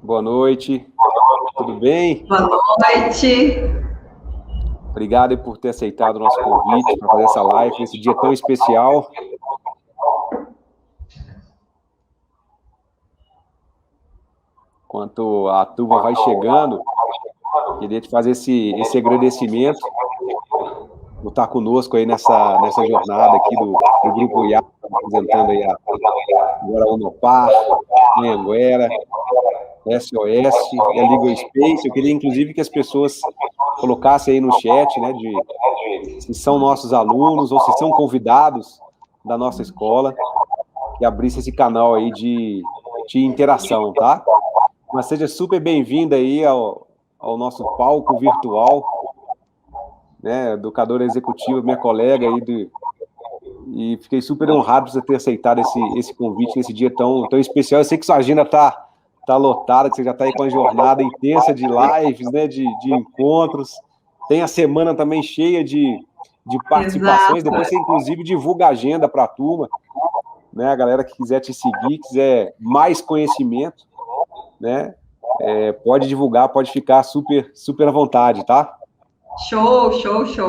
Boa noite, tudo bem? Boa noite. Obrigado aí por ter aceitado o nosso convite para fazer essa live nesse dia tão especial. Enquanto a turma vai chegando, queria te fazer esse agradecimento por estar conosco aí nessa jornada aqui do Grupo IA, apresentando aí agora a Unopar, Anhanguera, SOS e a Legal Space. Eu queria, inclusive, que as pessoas colocassem aí no chat, né, se são nossos alunos ou se são convidados da nossa escola, e abrisse esse canal aí de interação, tá? Mas seja super bem-vinda aí ao nosso palco virtual, né, educadora executiva, minha colega aí, e fiquei super honrado por você ter aceitado esse convite nesse dia tão especial. Eu sei que sua agenda tá lotada, que você já está aí com a jornada intensa de lives, né, de encontros. Tem a semana também cheia de participações. Exato. Depois você, inclusive, divulga a agenda para a turma, né, a galera que quiser te seguir, quiser mais conhecimento, né, pode divulgar, pode ficar super à vontade, tá? Show.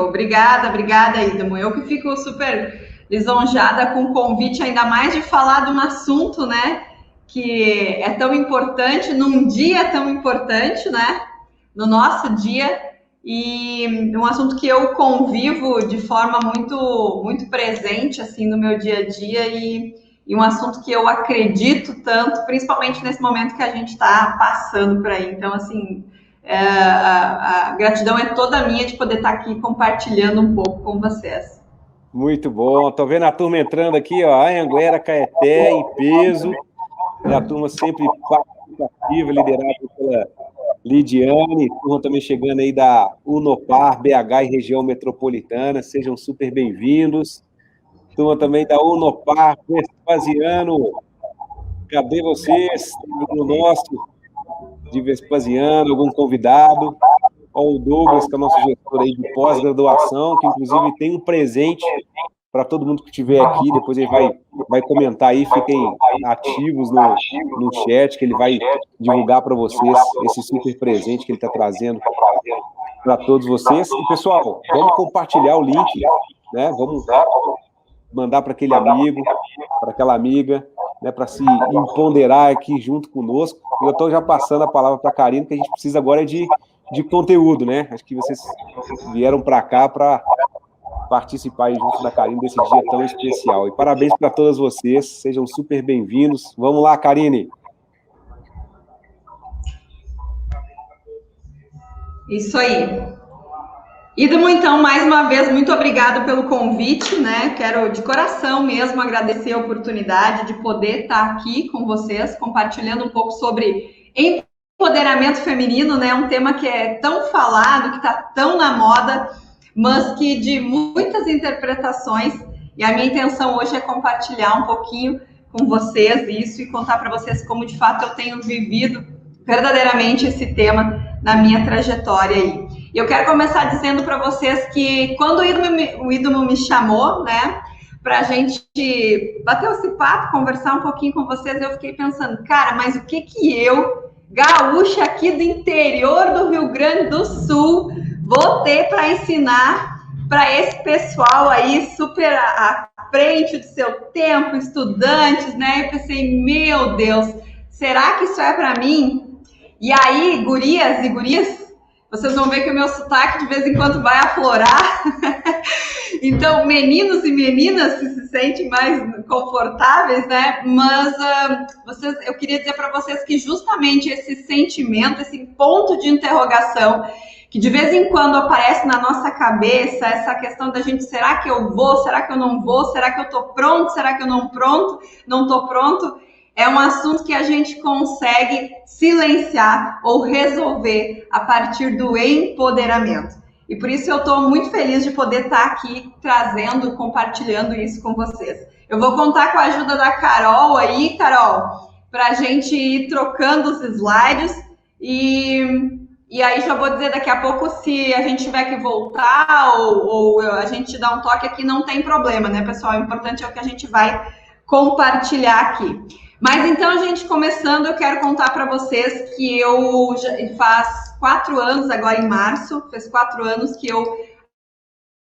Obrigada, Idamo. Eu que fico super lisonjada com o convite, ainda mais de falar de um assunto, né, que é tão importante, num dia tão importante, né, no nosso dia, e um assunto que eu convivo de forma muito presente, assim, no meu dia a dia, e um assunto que eu acredito tanto, principalmente nesse momento que a gente está passando por aí. Então, assim, a gratidão é toda minha de poder estar aqui compartilhando um pouco com vocês. Muito bom. Tô vendo a turma entrando aqui, ó, Anhanguera, Caeté, em peso. É a turma sempre participativa, liderada pela Lidiane, turma também chegando aí da Unopar, BH e região metropolitana. Sejam super bem-vindos. Turma também da Unopar, Vespasiano. Cadê vocês? O nosso de Vespasiano, algum convidado? O Douglas, que é o nosso gestor aí de pós-graduação, que inclusive tem um presente para todo mundo que estiver aqui. Depois ele vai comentar aí, fiquem ativos no chat, que ele vai divulgar para vocês esse super presente que ele está trazendo para todos vocês. E, pessoal, vamos compartilhar o link, né? Vamos mandar para aquele amigo, para aquela amiga, né, para se empoderar aqui junto conosco. E eu estou já passando a palavra para a Karine, que a gente precisa agora de conteúdo, né? Acho que vocês vieram para cá para participar aí junto da Karine desse dia tão especial. E parabéns para todas vocês, sejam super bem-vindos. Vamos lá, Karine. Isso aí. Idamo, então, mais uma vez, muito obrigado pelo convite, né? Quero de coração mesmo agradecer a oportunidade de poder estar aqui com vocês, compartilhando um pouco sobre empoderamento feminino, né? Um tema que é tão falado, que está tão na moda, mas que de muitas interpretações. E a minha intenção hoje é compartilhar um pouquinho com vocês isso e contar para vocês como, de fato, eu tenho vivido verdadeiramente esse tema na minha trajetória aí. E eu quero começar dizendo para vocês que quando o Idamo me chamou, né, para a gente bater esse papo, conversar um pouquinho com vocês, eu fiquei pensando, cara, mas o que eu, gaúcha aqui do interior do Rio Grande do Sul, vou ter para ensinar para esse pessoal aí super à frente do seu tempo, estudantes, né? Eu pensei, meu Deus, será que isso é para mim? E aí, gurias e gurias, vocês vão ver que o meu sotaque de vez em quando vai aflorar. Então, meninos e meninas se sentem mais confortáveis, né? Mas eu queria dizer para vocês que justamente esse sentimento, esse ponto de interrogação, que de vez em quando aparece na nossa cabeça, essa questão da gente, será que eu vou? Será que eu não vou? Será que eu tô pronto? Será que eu não tô pronto? É um assunto que a gente consegue silenciar ou resolver a partir do empoderamento. E por isso eu estou muito feliz de poder estar aqui trazendo, compartilhando isso com vocês. Eu vou contar com a ajuda da Carol aí, Carol, para a gente ir trocando os slides e aí já vou dizer daqui a pouco, se a gente tiver que voltar ou a gente dar um toque aqui, não tem problema, né, pessoal? O importante é o que a gente vai compartilhar aqui. Mas então, gente, começando, eu quero contar para vocês que eu faz 4 anos, agora em março, fez 4 anos que eu,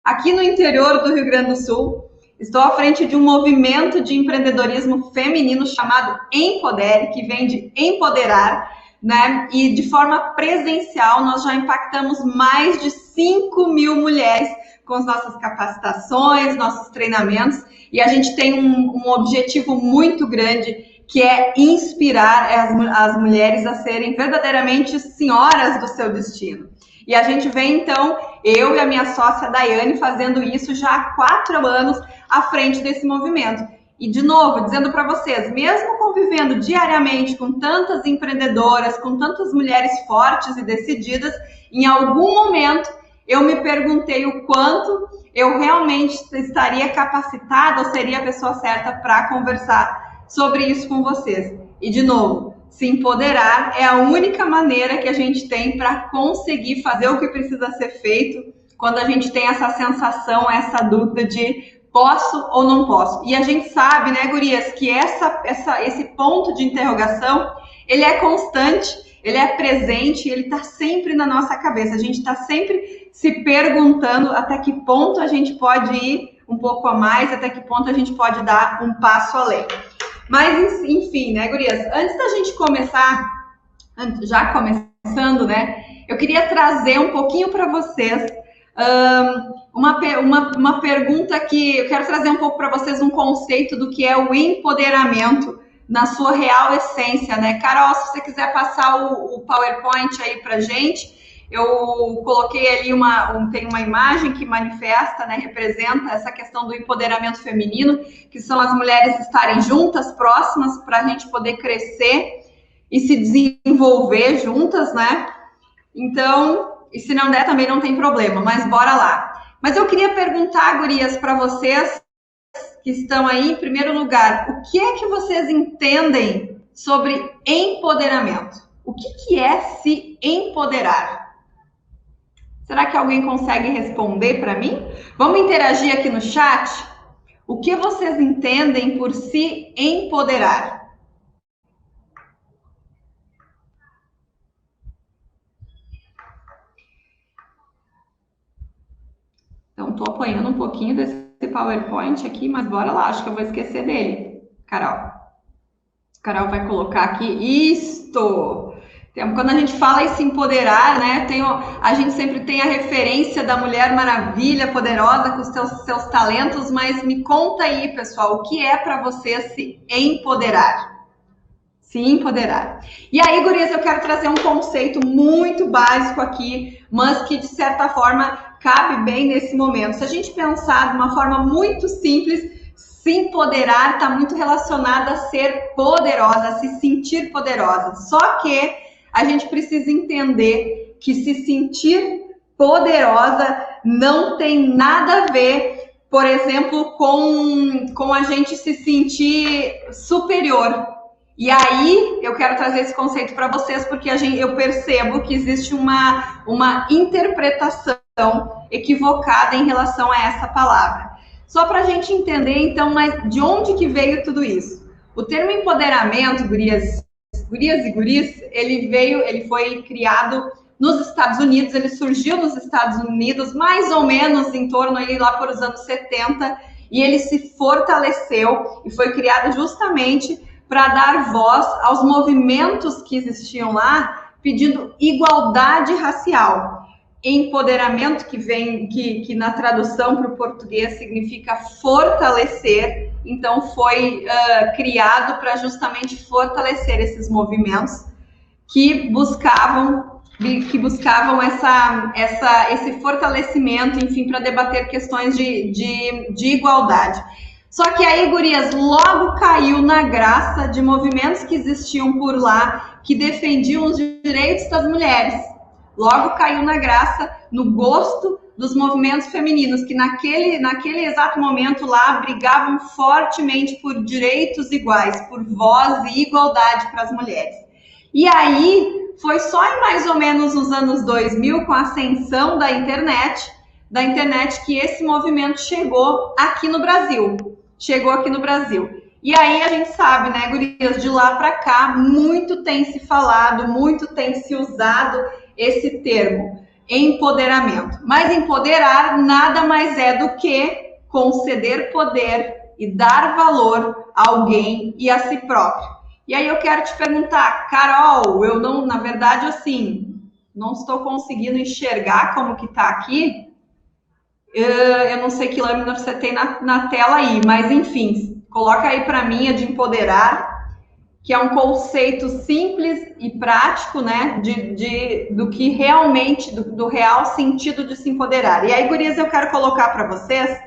aqui no interior do Rio Grande do Sul, estou à frente de um movimento de empreendedorismo feminino chamado Empodere, que vem de empoderar, né? E de forma presencial, nós já impactamos mais de 5.000 mulheres com as nossas capacitações, nossos treinamentos, e a gente tem um objetivo muito grande, que é inspirar as mulheres a serem verdadeiramente senhoras do seu destino. E a gente vem, então, eu e a minha sócia Daiane, fazendo isso já há 4 anos à frente desse movimento. E, de novo, dizendo para vocês, mesmo convivendo diariamente com tantas empreendedoras, com tantas mulheres fortes e decididas, em algum momento eu me perguntei o quanto eu realmente estaria capacitada ou seria a pessoa certa para conversar sobre isso com vocês. E, de novo, se empoderar é a única maneira que a gente tem para conseguir fazer o que precisa ser feito quando a gente tem essa sensação, essa dúvida de posso ou não posso. E a gente sabe, né, gurias, que esse ponto de interrogação, ele é constante, ele é presente, ele está sempre na nossa cabeça. A gente está sempre se perguntando até que ponto a gente pode ir um pouco a mais, até que ponto a gente pode dar um passo além. Mas, enfim, né, gurias, antes da gente começar, já começando, né, eu queria trazer um pouquinho para vocês uma pergunta que eu quero trazer um pouco para vocês, um conceito do que é o empoderamento na sua real essência, né? Carol, se você quiser passar o PowerPoint aí para gente, eu coloquei ali tem uma imagem que manifesta, né, representa essa questão do empoderamento feminino, que são as mulheres estarem juntas, próximas, para a gente poder crescer e se desenvolver juntas, né? Então, e se não der, também não tem problema, mas bora lá. Mas eu queria perguntar, gurias, para vocês que estão aí, em primeiro lugar, o que é que vocês entendem sobre empoderamento? O que é se empoderar? Será que alguém consegue responder para mim? Vamos interagir aqui no chat? O que vocês entendem por se empoderar? Então, estou apanhando um pouquinho desse PowerPoint aqui, mas bora lá, acho que eu vou esquecer dele. Carol. Carol vai colocar aqui isto. Quando a gente fala em se empoderar, né, a gente sempre tem a referência da Mulher Maravilha, poderosa, com os seus talentos, mas me conta aí, pessoal, o que é para você se empoderar? Se empoderar. E aí, gurias, eu quero trazer um conceito muito básico aqui, mas que, de certa forma, cabe bem nesse momento. Se a gente pensar de uma forma muito simples, se empoderar está muito relacionado a ser poderosa, a se sentir poderosa. Só que a gente precisa entender que se sentir poderosa não tem nada a ver, por exemplo, com a gente se sentir superior. E aí eu quero trazer esse conceito para vocês, porque eu percebo que existe uma interpretação equivocada em relação a essa palavra. Só para a gente entender, então, mas de onde que veio tudo isso? O termo empoderamento, gurias e guris, ele foi criado nos Estados Unidos, ele surgiu nos Estados Unidos mais ou menos em torno aí lá por os anos 70, e ele se fortaleceu e foi criado justamente para dar voz aos movimentos que existiam lá, pedindo igualdade racial. Empoderamento, que na tradução para o português significa fortalecer, então foi criado para justamente fortalecer esses movimentos que buscavam esse fortalecimento, enfim, para debater questões de igualdade. Só que aí, gurias, logo caiu na graça de movimentos que existiam por lá, que defendiam os direitos das mulheres. Logo caiu na graça, no gosto dos movimentos femininos, que naquele exato momento lá brigavam fortemente por direitos iguais, por voz e igualdade para as mulheres. E aí, foi só em mais ou menos nos anos 2000, com a ascensão da internet, que esse movimento chegou aqui no Brasil. E aí a gente sabe, né, gurias, de lá para cá, muito tem se falado, muito tem se usado esse termo, empoderamento. Mas empoderar nada mais é do que conceder poder e dar valor a alguém e a si próprio. E aí eu quero te perguntar, Carol, eu não, na verdade, assim, não estou conseguindo enxergar como que tá aqui. Eu não sei que lâmina você tem na tela aí, mas enfim, coloca aí para mim a de empoderar, que é um conceito simples e prático, né, do que realmente, do real sentido de se empoderar. E aí, gurias, eu quero colocar para vocês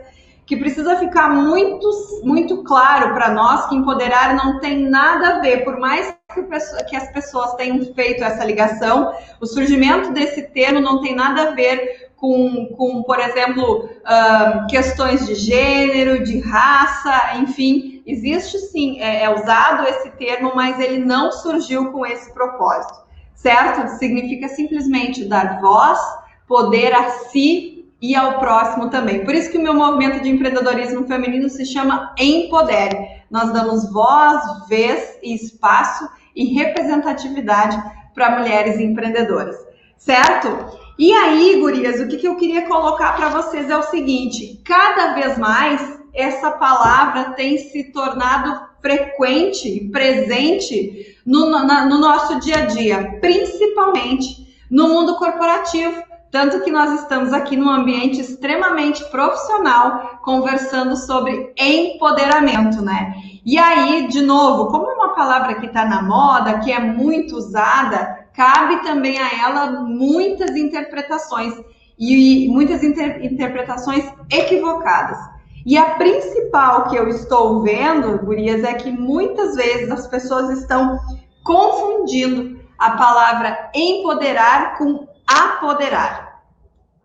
que precisa ficar muito claro para nós que empoderar não tem nada a ver, por mais que as pessoas tenham feito essa ligação, o surgimento desse termo não tem nada a ver com por exemplo, questões de gênero, de raça, enfim, existe sim, é usado esse termo, mas ele não surgiu com esse propósito, certo? Significa simplesmente dar voz, poder a si e ao próximo também. Por isso que o meu movimento de empreendedorismo feminino se chama Empodere. Nós damos voz, vez e espaço e representatividade para mulheres empreendedoras, certo? E aí, gurias, o que eu queria colocar para vocês é o seguinte, cada vez mais essa palavra tem se tornado frequente e presente no nosso dia a dia, principalmente no mundo corporativo, tanto que nós estamos aqui num ambiente extremamente profissional, conversando sobre empoderamento, né? E aí, de novo, como é uma palavra que está na moda, que é muito usada, cabe também a ela muitas interpretações, e muitas interpretações equivocadas. E a principal que eu estou vendo, gurias, é que muitas vezes as pessoas estão confundindo a palavra empoderar com apoderar.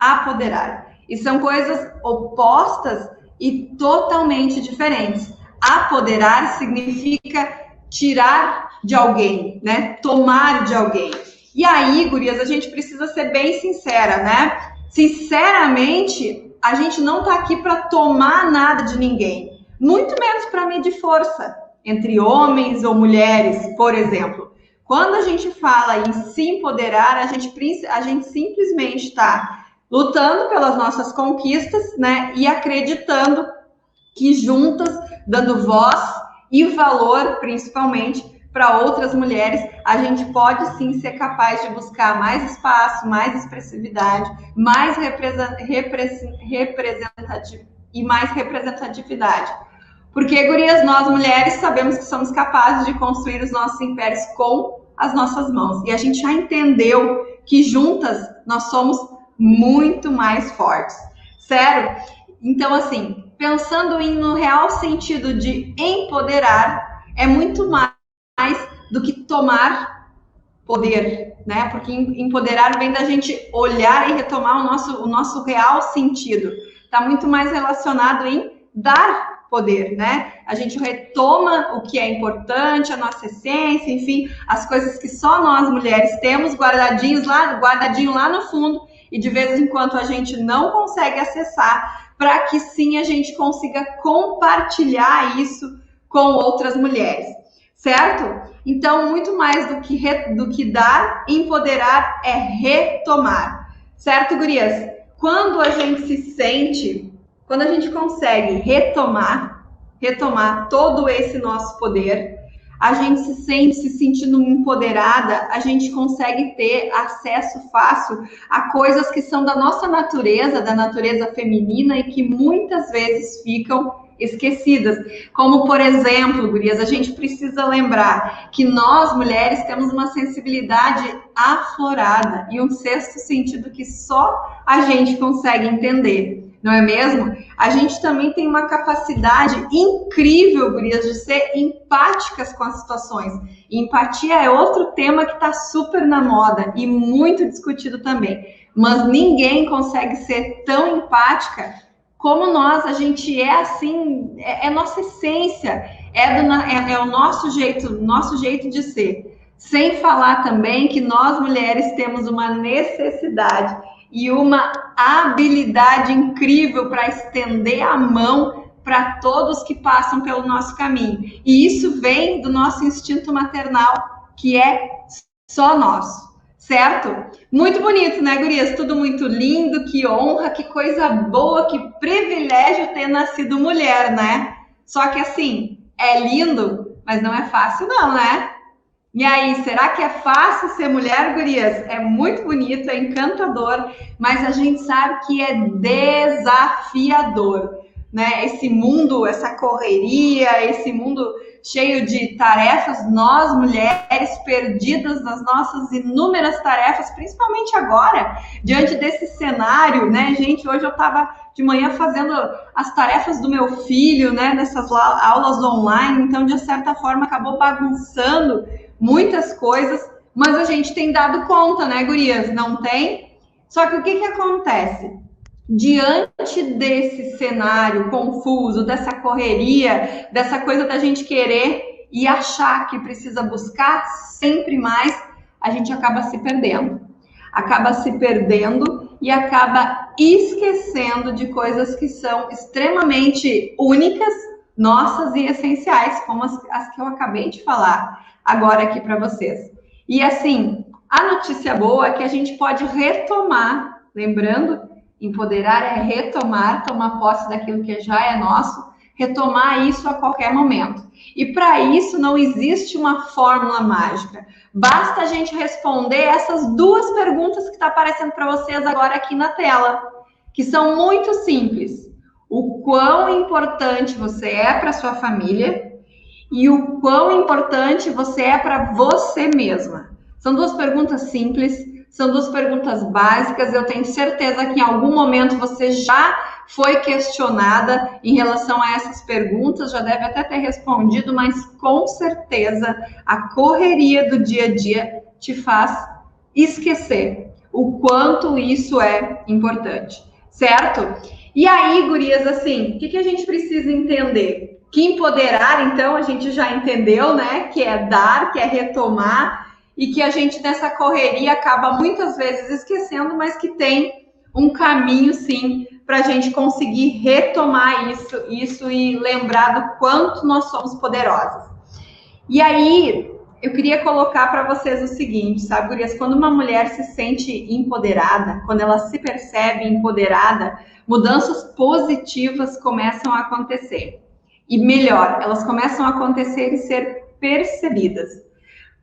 Apoderar. E são coisas opostas e totalmente diferentes. Apoderar significa tirar de alguém, né? Tomar de alguém. E aí, gurias, a gente precisa ser bem sincera, né? Sinceramente, a gente não tá aqui para tomar nada de ninguém. Muito menos para medir força entre homens ou mulheres, por exemplo. Quando a gente fala em se empoderar, a gente simplesmente está lutando pelas nossas conquistas, né? E acreditando que juntas, dando voz e valor, principalmente, para outras mulheres, a gente pode sim ser capaz de buscar mais espaço, mais expressividade, mais representatividade. Porque, gurias, nós mulheres sabemos que somos capazes de construir os nossos impérios com as nossas mãos. E a gente já entendeu que juntas nós somos muito mais fortes. Sério? Então, assim, pensando no real sentido de empoderar, é muito mais do que tomar poder, né? Porque empoderar vem da gente olhar e retomar o nosso real sentido. Está muito mais relacionado em dar poder, né? A gente retoma o que é importante, a nossa essência, enfim, as coisas que só nós mulheres temos guardadinho lá no fundo e de vez em quando a gente não consegue acessar, para que sim a gente consiga compartilhar isso com outras mulheres, certo? Então, muito mais do que dar, empoderar é retomar, certo, gurias? Quando a gente quando a gente consegue retomar todo esse nosso poder, a gente se sentindo empoderada, a gente consegue ter acesso fácil a coisas que são da nossa natureza, da natureza feminina e que muitas vezes ficam esquecidas. Como, por exemplo, gurias, a gente precisa lembrar que nós, mulheres, temos uma sensibilidade aflorada e um sexto sentido que só a gente consegue entender. Não é mesmo? A gente também tem uma capacidade incrível, gurias, de ser empáticas com as situações. E empatia é outro tema que está super na moda e muito discutido também. Mas ninguém consegue ser tão empática como nós. A gente é assim, é nossa essência, é o nosso jeito de ser. Sem falar também que nós mulheres temos uma necessidade e uma habilidade incrível para estender a mão para todos que passam pelo nosso caminho. E isso vem do nosso instinto maternal, que é só nosso, certo? Muito bonito, né, gurias? Tudo muito lindo, que honra, que coisa boa, que privilégio ter nascido mulher, né? Só que assim, é lindo, mas não é fácil não, né? E aí, será que é fácil ser mulher, gurias? É muito bonito, é encantador, mas a gente sabe que é desafiador, né? Esse mundo, essa correria, esse mundo cheio de tarefas, nós mulheres perdidas nas nossas inúmeras tarefas, principalmente agora, diante desse cenário, né, gente? Hoje eu estava de manhã fazendo as tarefas do meu filho, né, nessas aulas online, então de certa forma acabou bagunçando muitas coisas, mas a gente tem dado conta, né, gurias? Não tem? Só que o que acontece? Diante desse cenário confuso, dessa correria, dessa coisa da gente querer e achar que precisa buscar sempre mais, a gente acaba se perdendo. Acaba se perdendo e acaba esquecendo de coisas que são extremamente únicas, nossas e essenciais, como as que eu acabei de falar agora aqui para vocês. E assim, a notícia boa é que a gente pode retomar, lembrando, empoderar é retomar, tomar posse daquilo que já é nosso, retomar isso a qualquer momento. E para isso não existe uma fórmula mágica. Basta a gente responder essas duas perguntas que está aparecendo para vocês agora aqui na tela, que são muito simples. O quão importante você é para sua família e o quão importante você é para você mesma. São duas perguntas simples, são duas perguntas básicas. Eu tenho certeza que em algum momento você já foi questionada em relação a essas perguntas, já deve até ter respondido, mas com certeza a correria do dia a dia te faz esquecer o quanto isso é importante, certo? E aí, gurias, assim, o que a gente precisa entender? Que empoderar, então, a gente já entendeu, né? Que é dar, que é retomar, e que a gente nessa correria acaba muitas vezes esquecendo, mas que tem um caminho, sim, para a gente conseguir retomar isso e lembrar do quanto nós somos poderosas. E aí, eu queria colocar para vocês o seguinte, sabe, gurias? Quando uma mulher se sente empoderada, quando ela se percebe empoderada, mudanças positivas começam a acontecer. E melhor, elas começam a acontecer e ser percebidas.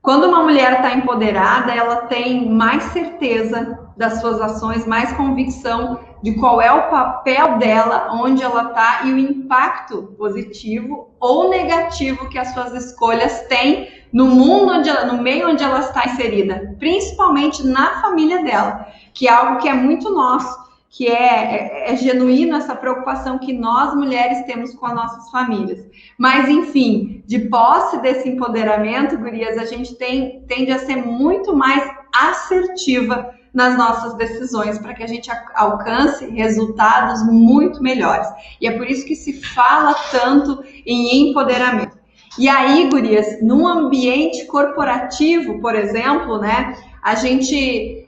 Quando uma mulher está empoderada, ela tem mais certeza das suas ações, mais convicção de qual é o papel dela, onde ela está e o impacto positivo ou negativo que as suas escolhas têm no mundo, no meio onde ela está inserida, principalmente na família dela, que é algo que é muito nosso, que é genuíno essa preocupação que nós mulheres temos com as nossas famílias. Mas, enfim, de posse desse empoderamento, gurias, a gente tende a ser muito mais assertiva nas nossas decisões, para que a gente alcance resultados muito melhores. E é por isso que se fala tanto em empoderamento. E aí, gurias, num ambiente corporativo, por exemplo, né, a gente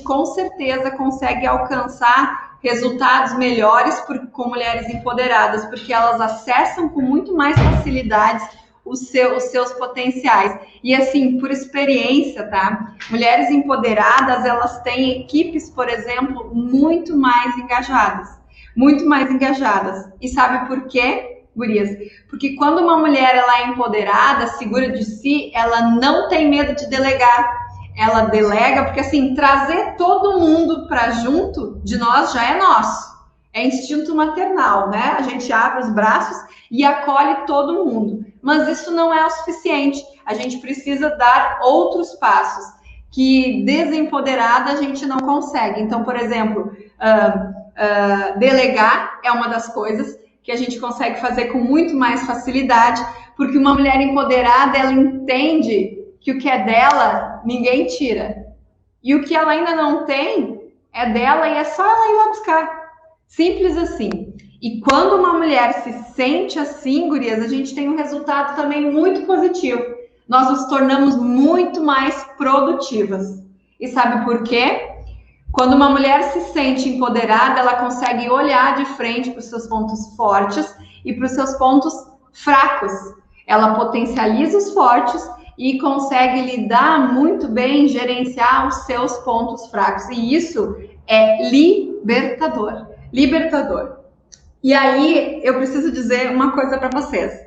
com certeza consegue alcançar resultados melhores com mulheres empoderadas, porque elas acessam com muito mais facilidade os seus potenciais. E assim, por experiência, tá? Mulheres empoderadas, elas têm equipes, por exemplo, muito mais engajadas. Muito mais engajadas. E sabe por quê, gurias? Porque quando uma mulher ela é empoderada, segura de si, ela não tem medo de delegar. Ela delega, porque assim, trazer todo mundo para junto de nós já é nosso. É instinto maternal, né? A gente abre os braços e acolhe todo mundo. Mas isso não é o suficiente. A gente precisa dar outros passos que desempoderada a gente não consegue. Então, por exemplo, delegar é uma das coisas que a gente consegue fazer com muito mais facilidade, porque uma mulher empoderada, ela entende que o que é dela, ninguém tira. E o que ela ainda não tem, é dela e é só ela ir lá buscar. Simples assim. E quando uma mulher se sente assim, gurias, a gente tem um resultado também muito positivo. Nós nos tornamos muito mais produtivas. E sabe por quê? Quando uma mulher se sente empoderada, ela consegue olhar de frente para os seus pontos fortes e para os seus pontos fracos. Ela potencializa os fortes e consegue lidar muito bem, gerenciar os seus pontos fracos. E isso é libertador. Libertador. E aí, eu preciso dizer uma coisa para vocês.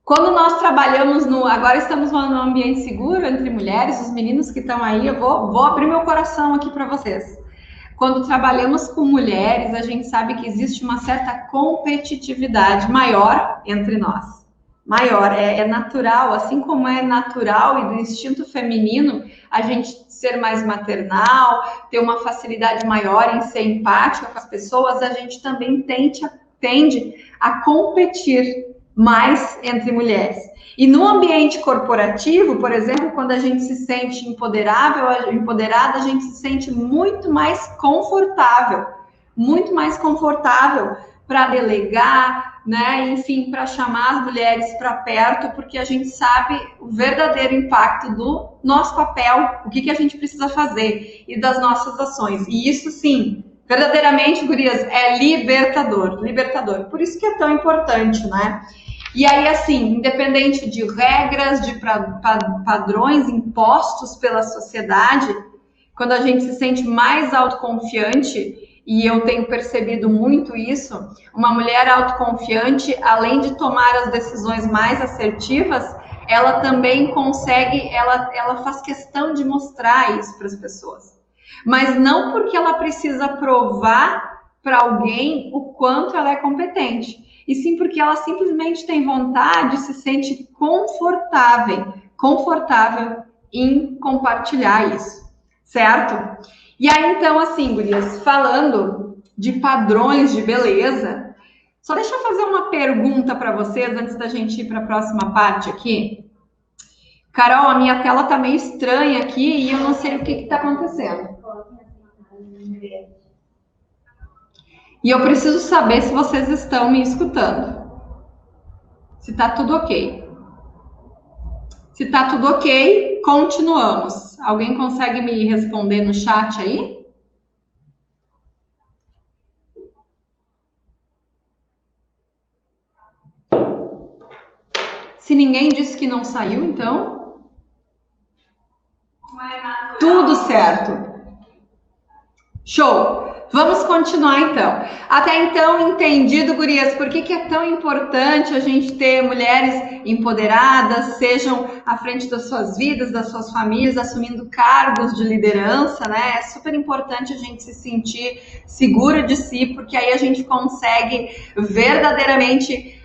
Quando nós trabalhamos agora estamos num ambiente seguro entre mulheres, os meninos que estão aí, eu vou abrir meu coração aqui para vocês. Quando trabalhamos com mulheres, a gente sabe que existe uma certa competitividade maior entre nós. Maior, é natural, assim como é natural e do instinto feminino a gente ser mais maternal, ter uma facilidade maior em ser empática com as pessoas, a gente também tende a competir mais entre mulheres. E no ambiente corporativo, por exemplo, quando a gente se sente empoderada, a gente se sente muito mais confortável para delegar, né? Enfim, para chamar as mulheres para perto, porque a gente sabe o verdadeiro impacto do nosso papel, o que a gente precisa fazer e das nossas ações. E isso, sim, verdadeiramente, gurias, é libertador. Por isso que é tão importante, né? E aí, assim, independente de regras, de padrões impostos pela sociedade, quando a gente se sente mais autoconfiante, e eu tenho percebido muito isso, uma mulher autoconfiante, além de tomar as decisões mais assertivas, ela também consegue, ela faz questão de mostrar isso para as pessoas. Mas não porque ela precisa provar para alguém o quanto ela é competente, e sim porque ela simplesmente tem vontade, se sente confortável em compartilhar isso, certo? E aí, então, assim, gurias, falando de padrões de beleza, só deixa eu fazer uma pergunta para vocês antes da gente ir para a próxima parte aqui. Carol, a minha tela tá meio estranha aqui e eu não sei o que está acontecendo. E eu preciso saber se vocês estão me escutando. Se está tudo ok. Se está tudo ok, continuamos. Alguém consegue me responder no chat aí? Se ninguém disse que não saiu, então... Tudo certo. Show! Vamos continuar, então. Até então, entendido, gurias, por que é tão importante a gente ter mulheres empoderadas, sejam à frente das suas vidas, das suas famílias, assumindo cargos de liderança, né? É super importante a gente se sentir segura de si, porque aí a gente consegue verdadeiramente...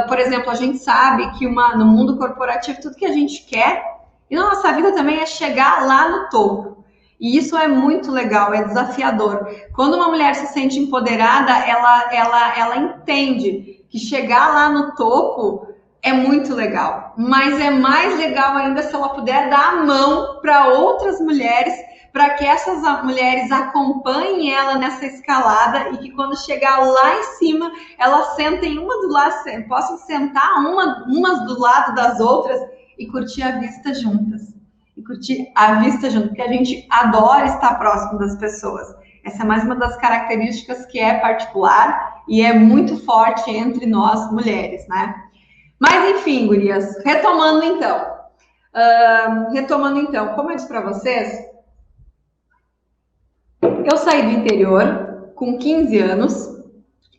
por exemplo, a gente sabe que no mundo corporativo, tudo que a gente quer, e na nossa vida também, é chegar lá no topo. E isso é muito legal, é desafiador. Quando uma mulher se sente empoderada, ela entende que chegar lá no topo é muito legal. Mas é mais legal ainda se ela puder dar a mão para outras mulheres, para que essas mulheres acompanhem ela nessa escalada e que quando chegar lá em cima, elas sentem uma do lado, possam sentar umas do lado das outras e curtir a vista juntas. E curtir a vista junto, porque a gente adora estar próximo das pessoas. Essa é mais uma das características que é particular e é muito forte entre nós mulheres, né? Mas enfim, gurias, retomando então, como eu disse para vocês, eu saí do interior com 15 anos,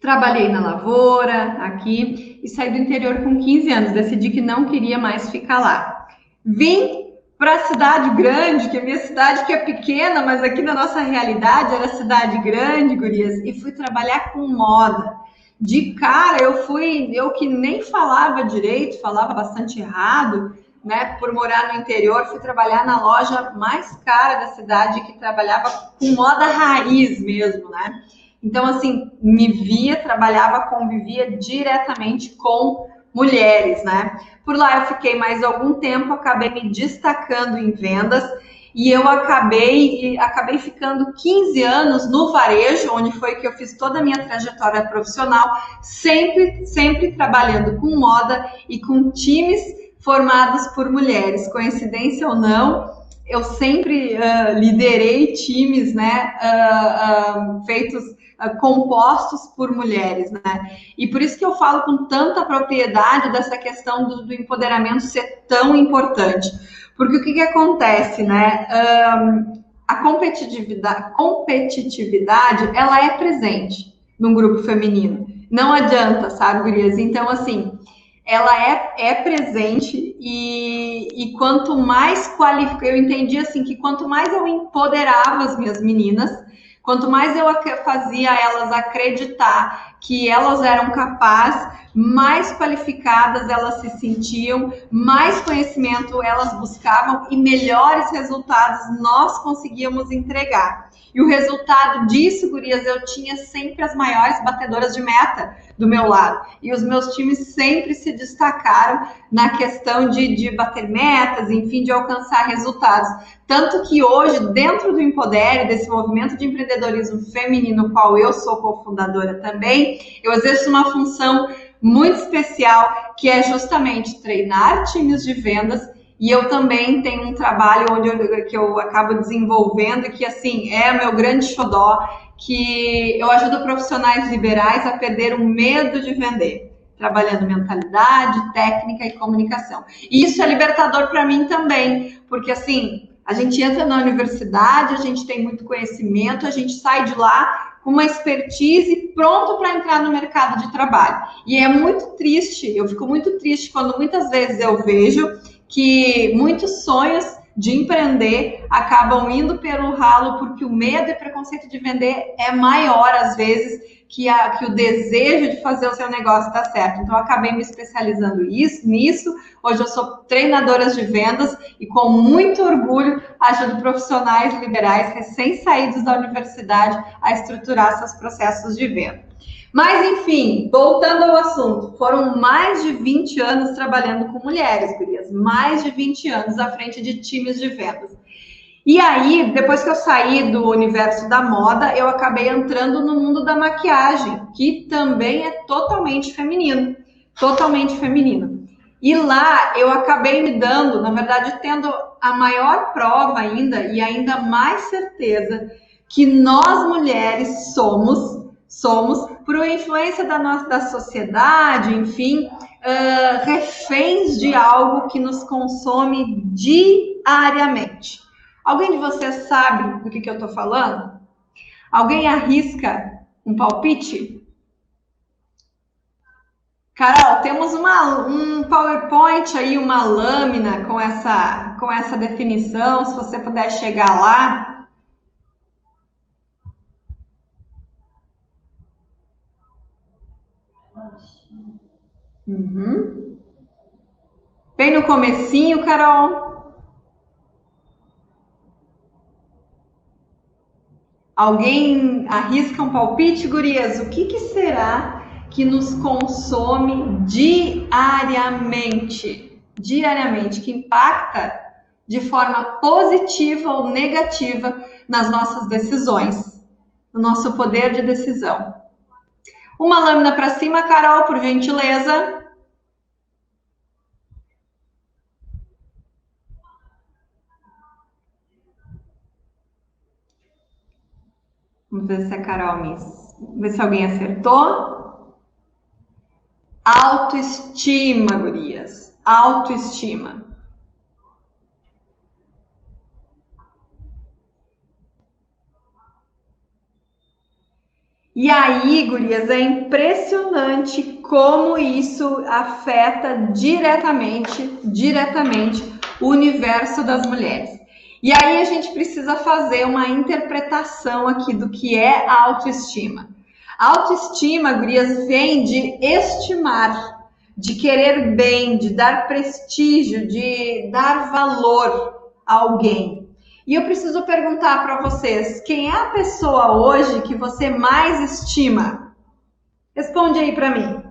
trabalhei na lavoura aqui e saí do interior com 15 anos, decidi que não queria mais ficar lá. Vim para a cidade grande, que a minha cidade que é pequena, mas aqui na nossa realidade era cidade grande, gurias, e fui trabalhar com moda. De cara, eu que nem falava direito, falava bastante errado, né? Por morar no interior, fui trabalhar na loja mais cara da cidade, que trabalhava com moda raiz mesmo, né? Então, assim, convivia diretamente com mulheres, né? Por lá eu fiquei mais algum tempo, acabei me destacando em vendas e eu acabei ficando 15 anos no varejo, onde foi que eu fiz toda a minha trajetória profissional, sempre trabalhando com moda e com times formados por mulheres. Coincidência ou não, eu sempre liderei times, né, feitos, compostos por mulheres, né? E por isso que eu falo com tanta propriedade dessa questão do empoderamento ser tão importante. Porque o que acontece, né? A competitividade, ela é presente num grupo feminino. Não adianta, sabe, gurias? Então, assim, ela é presente e quanto mais qualificada, eu entendi assim, que quanto mais eu empoderava as minhas meninas, quanto mais eu fazia elas acreditar que elas eram capazes, mais qualificadas elas se sentiam, mais conhecimento elas buscavam e melhores resultados nós conseguíamos entregar. E o resultado disso, gurias, eu tinha sempre as maiores batedoras de meta do meu lado. E os meus times sempre se destacaram na questão de bater metas, enfim, de alcançar resultados. Tanto que hoje, dentro do Empodere, desse movimento de empreendedorismo feminino, qual eu sou cofundadora também, eu exerço uma função muito especial, que é justamente treinar times de vendas. E eu também tenho um trabalho que eu acabo desenvolvendo, que assim é o meu grande xodó, que eu ajudo profissionais liberais a perder o medo de vender, trabalhando mentalidade, técnica e comunicação. E isso é libertador para mim também, porque assim, a gente entra na universidade, a gente tem muito conhecimento, a gente sai de lá com uma expertise pronto para entrar no mercado de trabalho. E é muito triste, eu fico muito triste quando muitas vezes eu vejo que muitos sonhos de empreender acabam indo pelo ralo porque o medo e preconceito de vender é maior às vezes que o desejo de fazer o seu negócio dar certo. Então eu acabei me especializando nisso. Hoje eu sou treinadora de vendas e com muito orgulho ajudo profissionais liberais recém-saídos da universidade a estruturar seus processos de venda. Mas, enfim, voltando ao assunto, foram mais de 20 anos trabalhando com mulheres, gurias, mais de 20 anos à frente de times de vendas. E aí, depois que eu saí do universo da moda, eu acabei entrando no mundo da maquiagem, que também é totalmente feminino, totalmente feminino. E lá eu acabei me dando, na verdade, tendo a maior prova ainda e ainda mais certeza que nós mulheres somos por influência da sociedade, enfim, reféns de algo que nos consome diariamente. Alguém de vocês sabe do que eu estou falando? Alguém arrisca um palpite? Carol, temos um PowerPoint aí, uma lâmina com essa definição, se você puder chegar lá. Uhum. Bem no comecinho, Carol. Alguém arrisca um palpite, gurias? O que será que nos consome diariamente? Diariamente, que impacta de forma positiva ou negativa nas nossas decisões, no nosso poder de decisão. Uma lâmina para cima, Carol, por gentileza. Vamos ver se a Carol Vamos ver se alguém acertou. Autoestima, gurias. Autoestima. E aí, gurias, é impressionante como isso afeta diretamente o universo das mulheres. E aí a gente precisa fazer uma interpretação aqui do que é a autoestima. A autoestima, gurias, vem de estimar, de querer bem, de dar prestígio, de dar valor a alguém. E eu preciso perguntar para vocês, quem é a pessoa hoje que você mais estima? Responde aí para mim.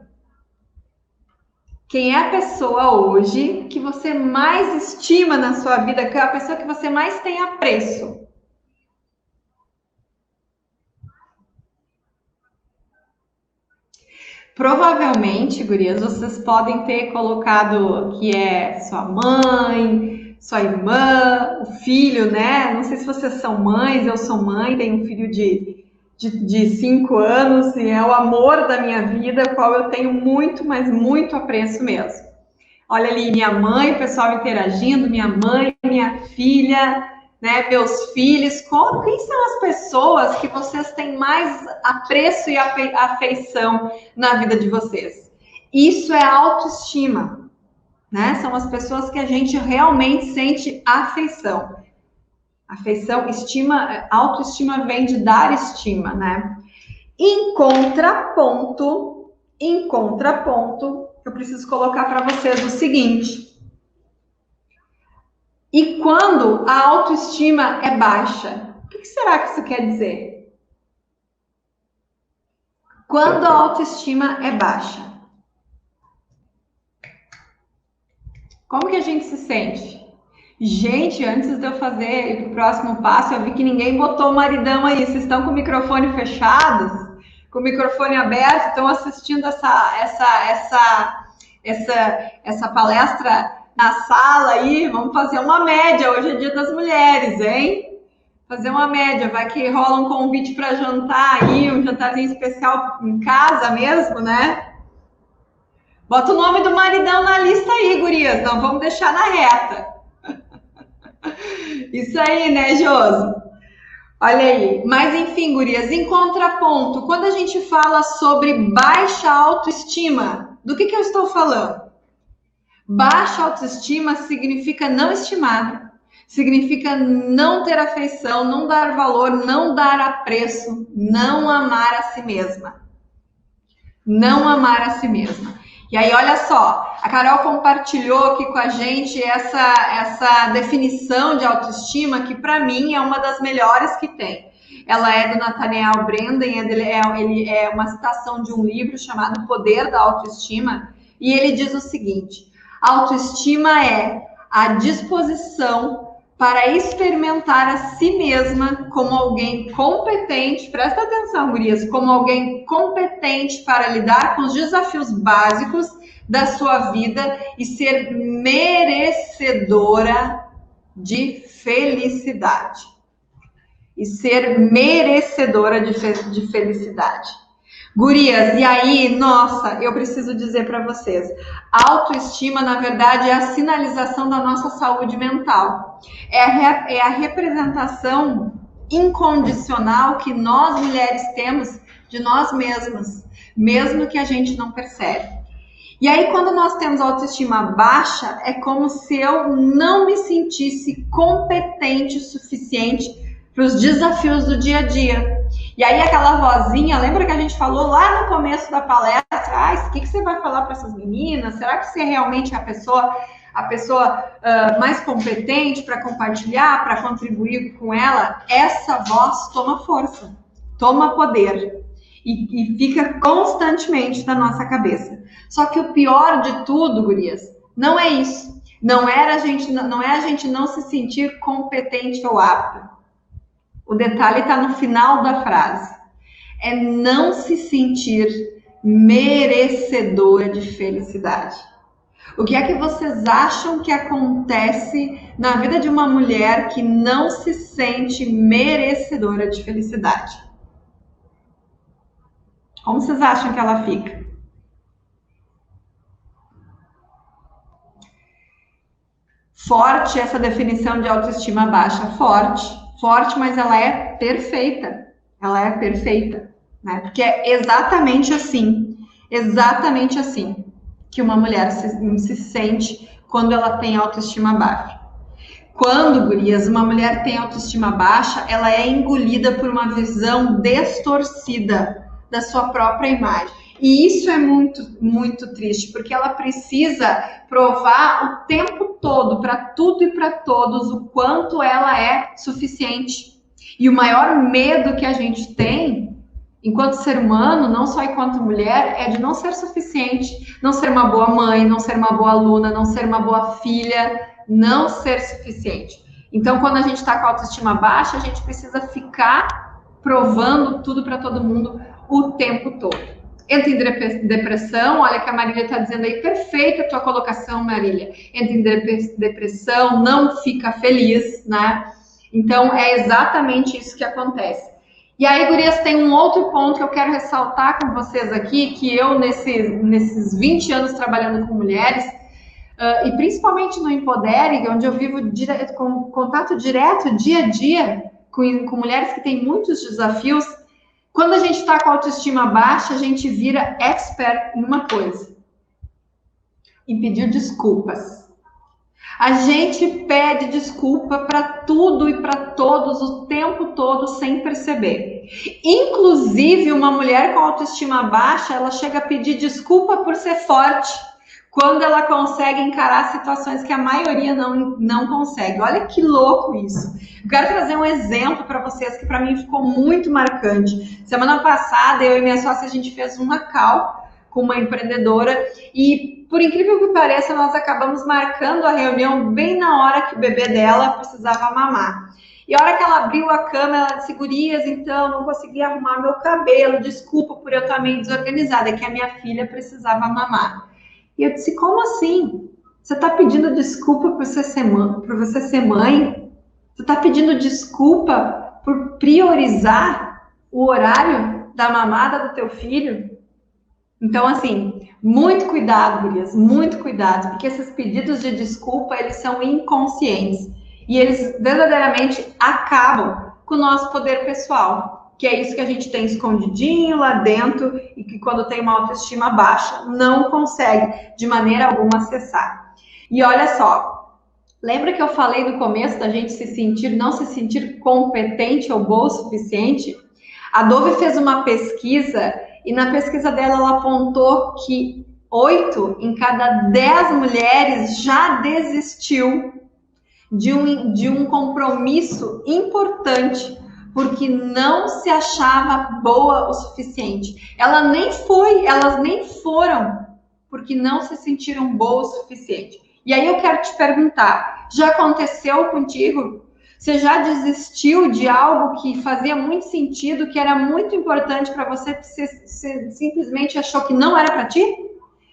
Quem é a pessoa hoje que você mais estima na sua vida, que é a pessoa que você mais tem apreço? Provavelmente, gurias, vocês podem ter colocado que é sua mãe, sua irmã, o filho, né? Não sei se vocês são mães, eu sou mãe, tenho um filho de 5 anos e é o amor da minha vida, o qual eu tenho muito, mas muito apreço mesmo. Olha ali, minha mãe, o pessoal interagindo, minha mãe, minha filha, né, meus filhos. Quem são as pessoas que vocês têm mais apreço e afeição na vida de vocês? Isso é autoestima, né? São as pessoas que a gente realmente sente afeição. Afeição, estima, autoestima vem de dar estima, né? Em contraponto, eu preciso colocar para vocês o seguinte. E quando a autoestima é baixa, o que será que isso quer dizer? Quando a autoestima é baixa, como que a gente se sente? Gente, antes de eu fazer o próximo passo, eu vi que ninguém botou o maridão aí. Vocês estão com o microfone fechados? Com o microfone aberto? Estão assistindo essa palestra na sala aí? Vamos fazer uma média. Hoje é Dia das Mulheres, hein? Fazer uma média. Vai que rola um convite para jantar aí, um jantarzinho especial em casa mesmo, né? Bota o nome do maridão na lista aí, gurias. Não vamos deixar na reta. Isso aí, né, Josi? Olha aí. Mas, enfim, gurias, em contraponto, quando a gente fala sobre baixa autoestima, do que eu estou falando? Baixa autoestima significa não estimar, significa não ter afeição, não dar valor, não dar apreço, não amar a si mesma. Não amar a si mesma. E aí, olha só, a Carol compartilhou aqui com a gente essa definição de autoestima, que para mim é uma das melhores que tem. Ela é do Nathaniel Branden, ele é uma citação de um livro chamado Poder da Autoestima, e ele diz o seguinte: autoestima é a disposição para experimentar a si mesma como alguém competente, presta atenção, gurias, como alguém competente para lidar com os desafios básicos da sua vida e ser merecedora de felicidade. E ser merecedora de felicidade. Gurias, e aí, nossa, eu preciso dizer para vocês, autoestima, na verdade, é a sinalização da nossa saúde mental. É a representação incondicional que nós, mulheres, temos de nós mesmas, mesmo que a gente não percebe. E aí, quando nós temos autoestima baixa, é como se eu não me sentisse competente o suficiente para os desafios do dia a dia. E aí aquela vozinha, lembra que a gente falou lá no começo da palestra, o que você vai falar para essas meninas? Será que você realmente é a pessoa mais competente para compartilhar, para contribuir com ela? Essa voz toma força, toma poder e fica constantemente na nossa cabeça. Só que o pior de tudo, gurias, não é isso. Não é a gente não se sentir competente ou apta. O detalhe está no final da frase. É não se sentir merecedora de felicidade. O que é que vocês acham que acontece na vida de uma mulher que não se sente merecedora de felicidade? Como vocês acham que ela fica? Forte essa definição de autoestima baixa. Forte, mas ela é perfeita. Ela é perfeita, né? Porque é exatamente assim que uma mulher se sente quando ela tem autoestima baixa. Quando, gurias, uma mulher tem autoestima baixa, ela é engolida por uma visão distorcida da sua própria imagem. E isso é muito, muito triste, porque ela precisa provar o tempo todo, para tudo e para todos, o quanto ela é suficiente. E o maior medo que a gente tem, enquanto ser humano, não só enquanto mulher, é de não ser suficiente, não ser uma boa mãe, não ser uma boa aluna, não ser uma boa filha, não ser suficiente. Então, quando a gente está com a autoestima baixa, a gente precisa ficar provando tudo para todo mundo o tempo todo. entra em depressão. Olha que a Marília está dizendo aí, perfeita a tua colocação, Marília. Entra em depressão, não fica feliz, né? Então, é exatamente isso que acontece. E aí, gurias, tem um outro ponto que eu quero ressaltar com vocês aqui, que eu, nesses 20 anos trabalhando com mulheres, e principalmente no Empodere, onde eu vivo com contato direto, dia a dia, com mulheres que têm muitos desafios, quando a gente está com a autoestima baixa, a gente vira expert em uma coisa: em pedir desculpas. A gente pede desculpa para tudo e para todos o tempo todo sem perceber. Inclusive, uma mulher com autoestima baixa, ela chega a pedir desculpa por ser forte, quando ela consegue encarar situações que a maioria não consegue. Olha que louco isso. Eu quero trazer um exemplo para vocês que para mim ficou muito marcante. Semana passada, eu e minha sócia, a gente fez uma call com uma empreendedora e, por incrível que pareça, nós acabamos marcando a reunião bem na hora que o bebê dela precisava mamar. E a hora que ela abriu a cama, ela disse: gurias, então, não consegui arrumar meu cabelo, desculpa por eu estar meio desorganizada, é que a minha filha precisava mamar. E eu disse: como assim? Você está pedindo desculpa por você ser mãe? Você está pedindo desculpa por priorizar o horário da mamada do teu filho? Então, assim, muito cuidado, gurias, muito cuidado, porque esses pedidos de desculpa, eles são inconscientes e eles verdadeiramente acabam com o nosso poder pessoal, que é isso que a gente tem escondidinho lá dentro e que quando tem uma autoestima baixa, não consegue de maneira alguma acessar. E olha só, lembra que eu falei no começo da gente não se sentir competente ou boa o suficiente? A Dove fez uma pesquisa e na pesquisa dela ela apontou que 8 em cada 10 mulheres já desistiu de um compromisso importante porque não se achava boa o suficiente. Elas nem foram porque não se sentiram boas o suficiente. E aí eu quero te perguntar, já aconteceu contigo? Você já desistiu de algo que fazia muito sentido, que era muito importante para você, você simplesmente achou que não era para ti?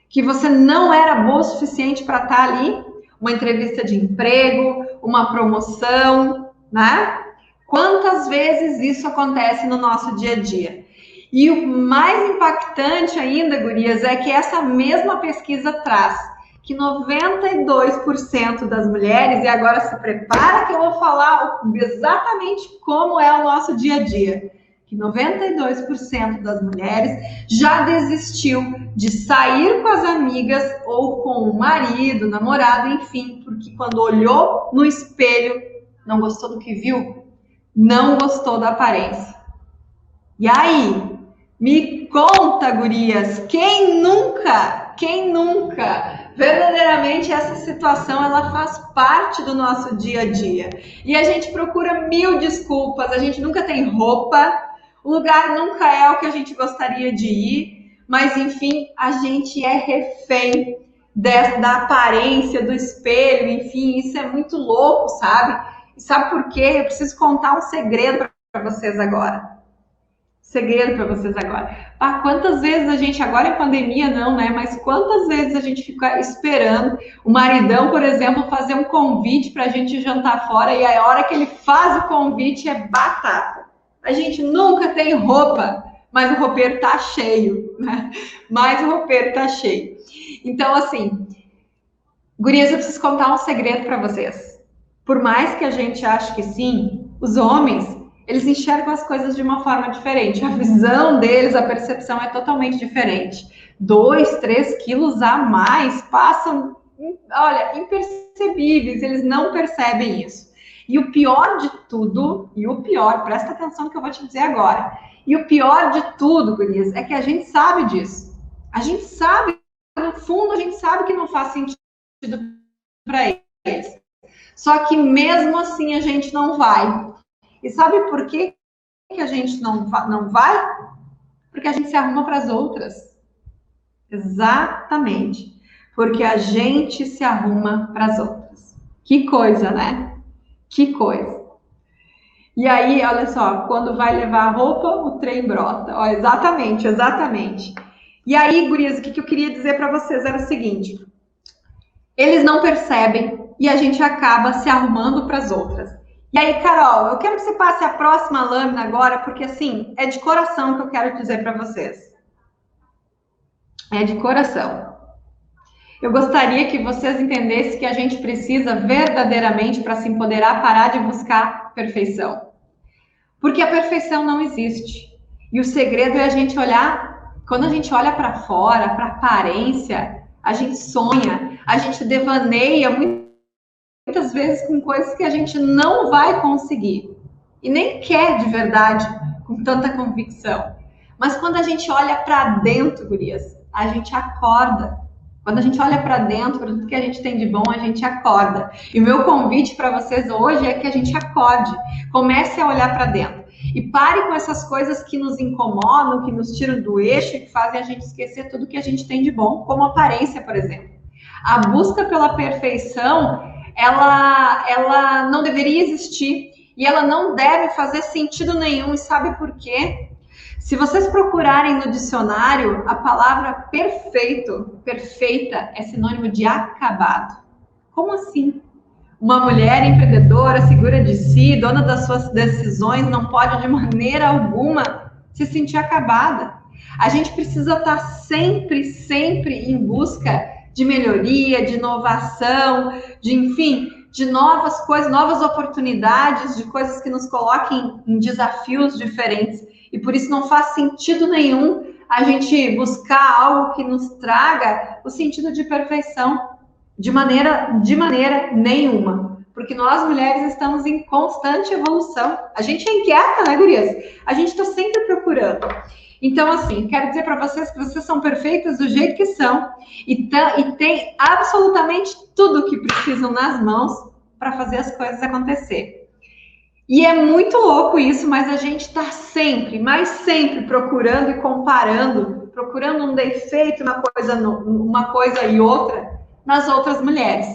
Que você não era boa o suficiente para estar ali? Uma entrevista de emprego, uma promoção, né? Quantas vezes isso acontece no nosso dia a dia? E o mais impactante ainda, gurias, é que essa mesma pesquisa traz que 92% das mulheres, e agora se prepara que eu vou falar exatamente como é o nosso dia a dia, que 92% das mulheres já desistiu de sair com as amigas ou com o marido, namorado, enfim, porque quando olhou no espelho, não gostou do que viu, não gostou da aparência. E aí, me conta, gurias, quem nunca? Verdadeiramente essa situação ela faz parte do nosso dia a dia. E a gente procura 1000 desculpas, a gente nunca tem roupa, o lugar nunca é o que a gente gostaria de ir, mas enfim, a gente é refém da aparência, do espelho, enfim, isso é muito louco, sabe? E sabe por quê? Eu preciso contar um segredo para vocês agora. Ah, quantas vezes a gente, agora em pandemia não, né? Mas quantas vezes a gente fica esperando o maridão, por exemplo, fazer um convite para a gente jantar fora e a hora que ele faz o convite é batata. A gente nunca tem roupa, mas o roupeiro tá cheio, né? Então, assim, gurias, eu preciso contar um segredo para vocês. Por mais que a gente ache que sim, os homens, eles enxergam as coisas de uma forma diferente. A visão deles, a percepção é totalmente diferente. 2, 3 quilos a mais passam, olha, impercebíveis. Eles não percebem isso. E o pior de tudo, presta atenção no que eu vou te dizer agora. E o pior de tudo, gurias, é que a gente sabe disso. A gente sabe, no fundo, a gente sabe que não faz sentido para eles. Só que mesmo assim a gente não vai. E sabe por que a gente não vai? Porque a gente se arruma para as outras. Exatamente. Porque a gente se arruma para as outras. Que coisa, né? Que coisa. E aí, olha só, quando vai levar a roupa, o trem brota. Ó, exatamente. E aí, gurias, o que eu queria dizer para vocês era o seguinte: eles não percebem e a gente acaba se arrumando para as outras. E aí, Carol, eu quero que você passe a próxima lâmina agora, porque assim, é de coração que eu quero dizer para vocês. É de coração. Eu gostaria que vocês entendessem que a gente precisa verdadeiramente, para se empoderar, parar de buscar perfeição. Porque a perfeição não existe. E o segredo é a gente olhar, quando a gente olha para fora, para aparência, a gente sonha, a gente devaneia muitas vezes com coisas que a gente não vai conseguir. E nem quer de verdade, com tanta convicção. Mas quando a gente olha para dentro, gurias, a gente acorda. Quando a gente olha para dentro, para tudo que a gente tem de bom, a gente acorda. E o meu convite para vocês hoje é que a gente acorde, comece a olhar para dentro. E pare com essas coisas que nos incomodam, que nos tiram do eixo e que fazem a gente esquecer tudo que a gente tem de bom, como aparência, por exemplo. A busca pela perfeição, ela não deveria existir e ela não deve fazer sentido nenhum. E sabe por quê? Se vocês procurarem no dicionário, a palavra perfeito, perfeita, é sinônimo de acabado. Como assim? Uma mulher empreendedora, segura de si, dona das suas decisões, não pode de maneira alguma se sentir acabada. A gente precisa estar sempre, sempre em busca de melhoria, de inovação, enfim, de novas coisas, novas oportunidades, de coisas que nos coloquem em desafios diferentes. E por isso não faz sentido nenhum a gente buscar algo que nos traga o sentido de perfeição de maneira nenhuma. Porque nós, mulheres, estamos em constante evolução. A gente é inquieta, né, gurias? A gente está sempre procurando. Então, assim, quero dizer para vocês que vocês são perfeitas do jeito que são e tem absolutamente tudo o que precisam nas mãos para fazer as coisas acontecer. E é muito louco isso, mas a gente está sempre, mas sempre procurando e comparando, procurando um defeito, uma coisa e outra nas outras mulheres,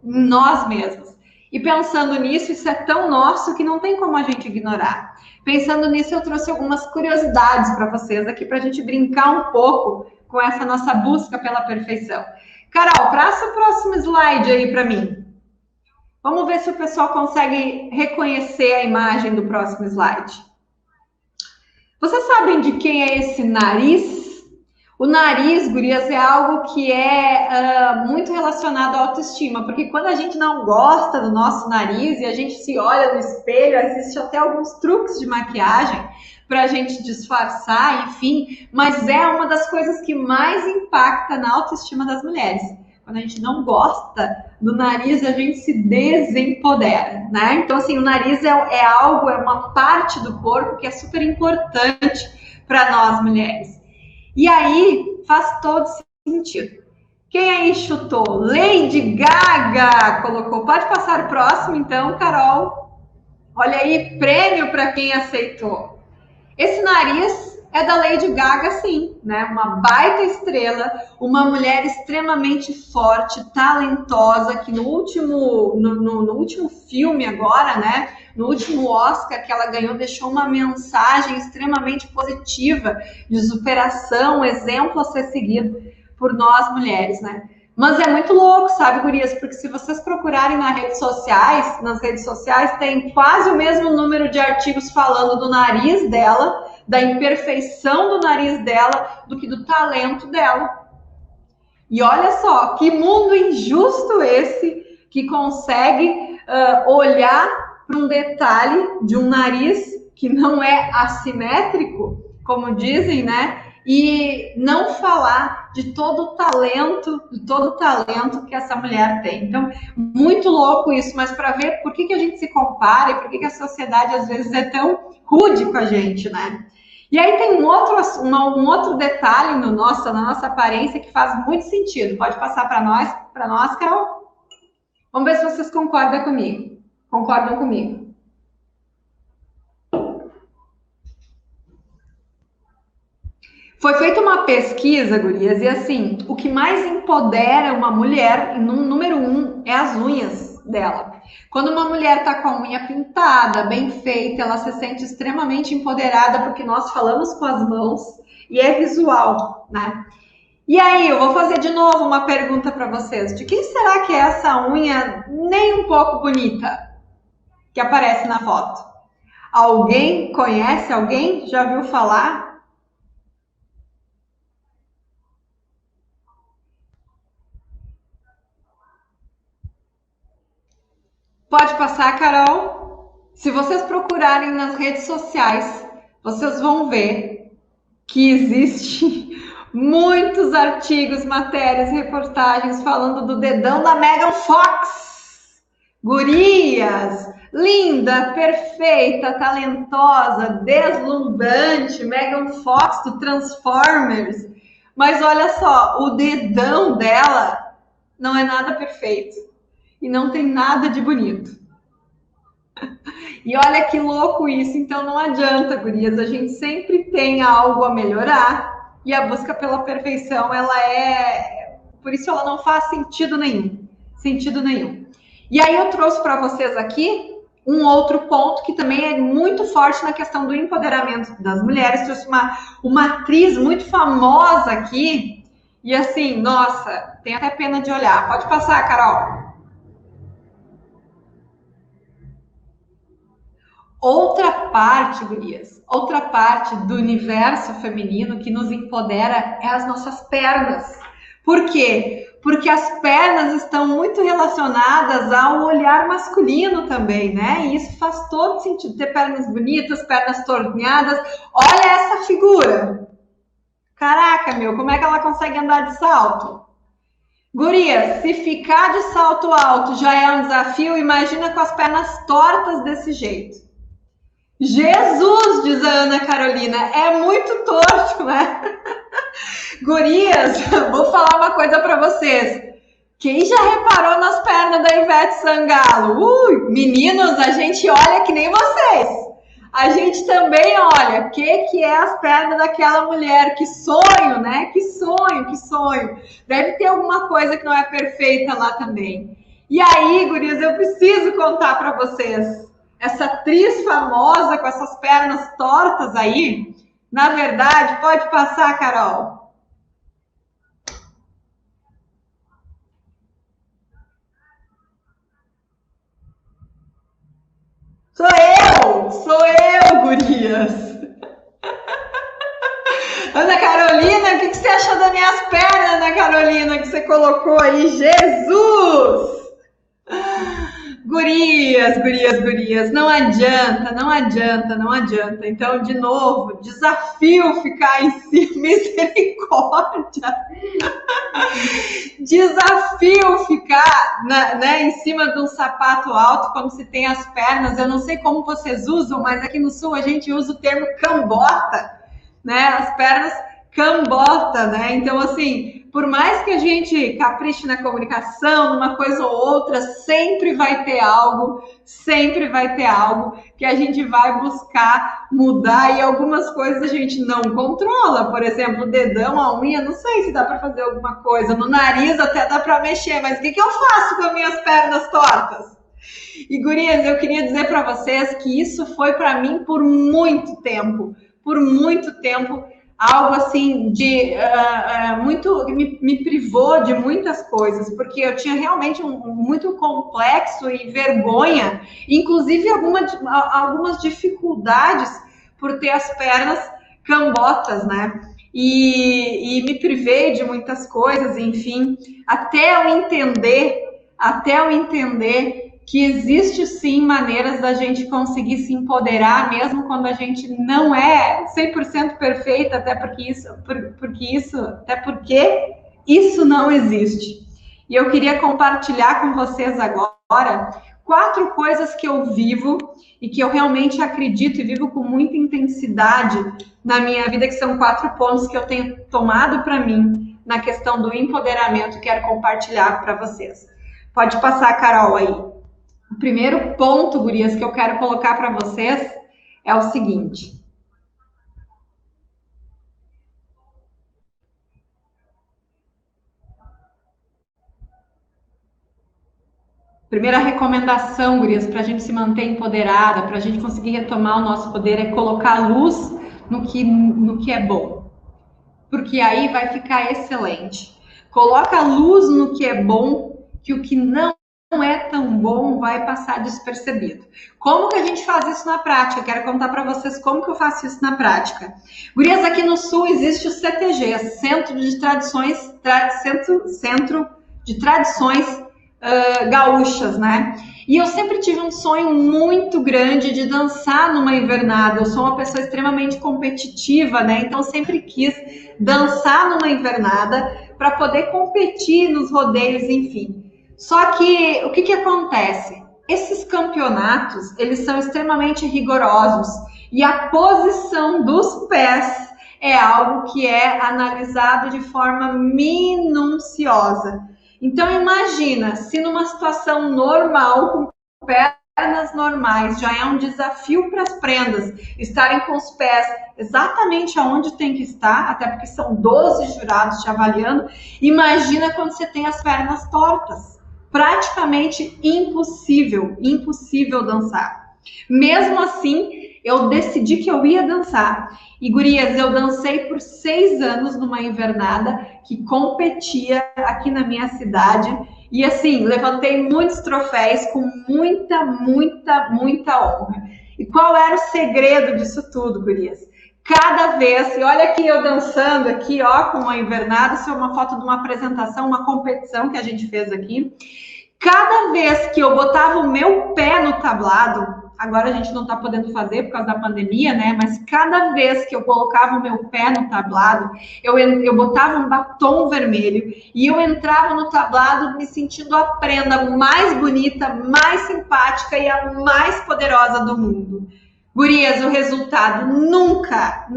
em nós mesmos. E pensando nisso, isso é tão nosso que não tem como a gente ignorar. Pensando nisso, eu trouxe algumas curiosidades para vocês aqui, para a gente brincar um pouco com essa nossa busca pela perfeição. Carol, passa o próximo slide aí para mim. Vamos ver se o pessoal consegue reconhecer a imagem do próximo slide. Vocês sabem de quem é esse nariz? O nariz, gurias, é algo que é muito relacionado à autoestima, porque quando a gente não gosta do nosso nariz e a gente se olha no espelho, existe até alguns truques de maquiagem para a gente disfarçar, enfim, mas é uma das coisas que mais impacta na autoestima das mulheres. Quando a gente não gosta do nariz, a gente se desempodera, né? Então, assim, o nariz é uma parte do corpo que é super importante para nós mulheres. E aí, faz todo sentido. Quem aí chutou? Lady Gaga colocou. Pode passar o próximo, então, Carol. Olha aí, prêmio para quem aceitou. Esse nariz é da Lady Gaga, sim, né? Uma baita estrela, uma mulher extremamente forte, talentosa, que no último filme agora, né? No último Oscar que ela ganhou, deixou uma mensagem extremamente positiva de superação, exemplo a ser seguido por nós mulheres, né? Mas é muito louco, sabe, gurias? Porque se vocês procurarem nas redes sociais tem quase o mesmo número de artigos falando do nariz dela, da imperfeição do nariz dela, do que do talento dela. E olha só, que mundo injusto esse que consegue olhar para um detalhe de um nariz que não é assimétrico, como dizem, né? E não falar de todo o talento que essa mulher tem. Então, muito louco isso, mas para ver por que a gente se compara e por que a sociedade às vezes é tão rude com a gente, né? E aí tem um outro detalhe na nossa aparência que faz muito sentido. Pode passar para nós, Carol? Vamos ver se vocês concordam comigo. Foi feita uma pesquisa, gurias, e assim, o que mais empodera uma mulher, número 1, é as unhas dela. Quando uma mulher tá com a unha pintada, bem feita, ela se sente extremamente empoderada, porque nós falamos com as mãos e é visual, né? E aí, eu vou fazer de novo uma pergunta para vocês. De quem será que é essa unha nem um pouco bonita que aparece na foto? Alguém conhece alguém? Já viu falar? Pode passar, Carol. Se vocês procurarem nas redes sociais, vocês vão ver que existe muitos artigos, matérias, reportagens falando do dedão da Megan Fox. Gurias, linda, perfeita, talentosa, deslumbrante, Megan Fox do Transformers. Mas olha só, o dedão dela não é nada perfeito e não tem nada de bonito. E olha que louco isso, então não adianta, gurias, a gente sempre tem algo a melhorar e a busca pela perfeição, por isso ela não faz sentido nenhum, E aí eu trouxe para vocês aqui um outro ponto que também é muito forte na questão do empoderamento das mulheres. Trouxe uma atriz muito famosa aqui e assim, nossa, tem até pena de olhar. Pode passar, Carol. Outra parte, gurias, outra parte do universo feminino que nos empodera é as nossas pernas. Por quê? Porque as pernas estão muito relacionadas ao olhar masculino também, né? E isso faz todo sentido, ter pernas bonitas, pernas torneadas. Olha essa figura. Caraca, meu, como é que ela consegue andar de salto? Gurias, se ficar de salto alto já é um desafio, imagina com as pernas tortas desse jeito. Jesus, diz a Ana Carolina, é muito torto, né? Gurias, vou falar uma coisa para vocês. Quem já reparou nas pernas da Ivete Sangalo? Meninos, a gente olha que nem vocês. A gente também olha o que é as pernas daquela mulher. Que sonho, né? Que sonho. Deve ter alguma coisa que não é perfeita lá também. E aí, gurias, eu preciso contar para vocês. Essa atriz famosa com essas pernas tortas aí, na verdade, pode passar, Carol. Sou eu, gurias. Ana Carolina, o que você achou das minhas pernas, Ana Carolina, que você colocou aí? Jesus! Gurias, não adianta. Então, de novo, desafio ficar em cima, misericórdia. Desafio ficar em cima de um sapato alto, como se tem as pernas. Eu não sei como vocês usam, mas aqui no Sul a gente usa o termo cambota, né? As pernas cambota, né? Então, assim, por mais que a gente capriche na comunicação, numa coisa ou outra, sempre vai ter algo que a gente vai buscar mudar e algumas coisas a gente não controla. Por exemplo, o dedão, a unha, não sei se dá para fazer alguma coisa. No nariz até dá para mexer, mas o que eu faço com as minhas pernas tortas? E, gurias, eu queria dizer para vocês que isso foi para mim por muito tempo, algo assim de muito me privou de muitas coisas, porque eu tinha realmente muito complexo e vergonha, inclusive algumas dificuldades por ter as pernas cambotas, né? E me privei de muitas coisas, enfim, até eu entender que existe sim maneiras da gente conseguir se empoderar, mesmo quando a gente não é 100% perfeita, até porque isso não existe. E eu queria compartilhar com vocês agora 4 coisas que eu vivo e que eu realmente acredito e vivo com muita intensidade na minha vida, que são 4 pontos que eu tenho tomado para mim na questão do empoderamento e quero compartilhar para vocês. Pode passar, Carol, aí. O primeiro ponto, gurias, que eu quero colocar para vocês é o seguinte. Primeira recomendação, gurias, para a gente se manter empoderada, para a gente conseguir retomar o nosso poder, é colocar luz no que é bom. porque aí vai ficar excelente. Coloca luz no que é bom, que o que não é tão bom vai passar despercebido. Como que a gente faz isso na prática? Eu quero contar para vocês como que eu faço isso na prática. Gurias, aqui no Sul existe o CTG, Centro de Tradições, Centro de Tradições Gaúchas, né? E eu sempre tive um sonho muito grande de dançar numa invernada. Eu sou uma pessoa extremamente competitiva, né? Então sempre quis dançar numa invernada para poder competir nos rodeios, enfim. Só que o que acontece? Esses campeonatos, eles são extremamente rigorosos e a posição dos pés é algo que é analisado de forma minuciosa. Então imagina, se numa situação normal, com pernas normais, já é um desafio para as prendas estarem com os pés exatamente aonde tem que estar, até porque são 12 jurados te avaliando, imagina quando você tem as pernas tortas. Praticamente impossível dançar. Mesmo assim, eu decidi que eu ia dançar. E, gurias, eu dancei por 6 anos numa invernada que competia aqui na minha cidade. E, assim, levantei muitos troféus com muita honra. E qual era o segredo disso tudo, gurias? Cada vez, e olha aqui eu dançando aqui, ó, com a invernada, isso é uma foto de uma apresentação, uma competição que a gente fez aqui. Cada vez que eu botava o meu pé no tablado, agora a gente não tá podendo fazer por causa da pandemia, né? Mas cada vez que eu colocava o meu pé no tablado, eu botava um batom vermelho e eu entrava no tablado me sentindo a prenda mais bonita, mais simpática e a mais poderosa do mundo. Gurias, o resultado, nunca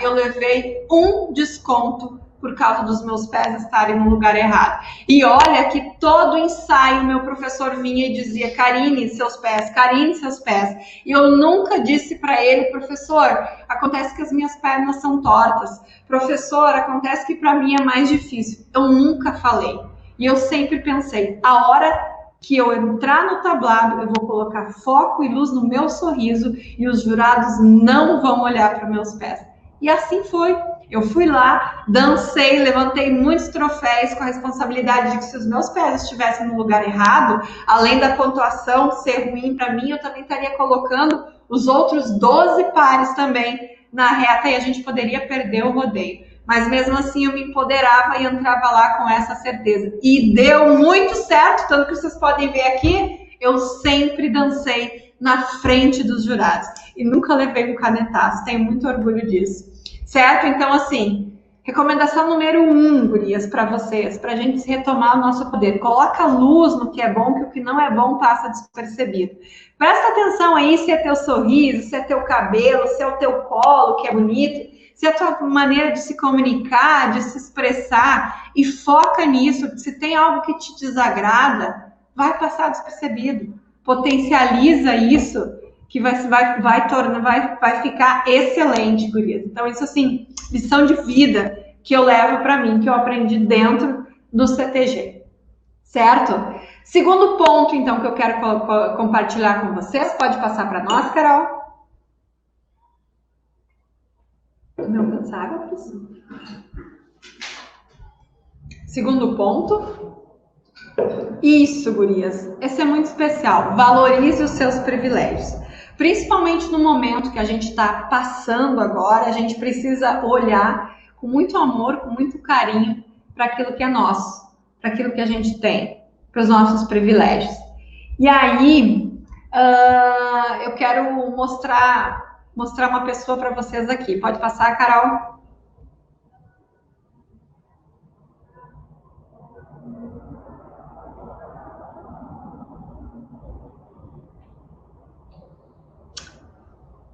eu levei um desconto por causa dos meus pés estarem no lugar errado. E olha que todo ensaio meu professor vinha e dizia: Karine, seus pés. E eu nunca disse para ele: professor, acontece que as minhas pernas são tortas. Professor, acontece que para mim é mais difícil. Eu nunca falei. E eu sempre pensei: a hora que eu entrar no tablado, eu vou colocar foco e luz no meu sorriso e os jurados não vão olhar para meus pés. E assim foi. Eu fui lá, dancei, levantei muitos troféus com a responsabilidade de que se os meus pés estivessem no lugar errado, além da pontuação ser ruim para mim, eu também estaria colocando os outros 12 pares também na reta e a gente poderia perder o rodeio. Mas mesmo assim eu me empoderava e entrava lá com essa certeza. E deu muito certo, tanto que vocês podem ver aqui, eu sempre dancei na frente dos jurados. E nunca levei um canetaço, tenho muito orgulho disso. Certo? Então, assim, recomendação número 1, gurias, para vocês, para a gente retomar o nosso poder. Coloca luz no que é bom, que o que não é bom passa despercebido. Presta atenção aí se é teu sorriso, se é teu cabelo, se é o teu colo, que é bonito, se é a tua maneira de se comunicar, de se expressar, e foca nisso. Se tem algo que te desagrada, vai passar despercebido. Potencializa isso, que vai ficar excelente, gurias. Então, isso, assim, lição de vida que eu levo para mim, que eu aprendi dentro do CTG, certo? Segundo ponto, então, que eu quero compartilhar com vocês, pode passar para nós, Carol? Não cansar água, professor? Segundo ponto. Isso, gurias. Esse é muito especial. Valorize os seus privilégios. Principalmente no momento que a gente está passando agora, a gente precisa olhar com muito amor, com muito carinho para aquilo que é nosso, para aquilo que a gente tem, para os nossos privilégios. E aí, eu quero mostrar uma pessoa para vocês aqui. Pode passar, Carol?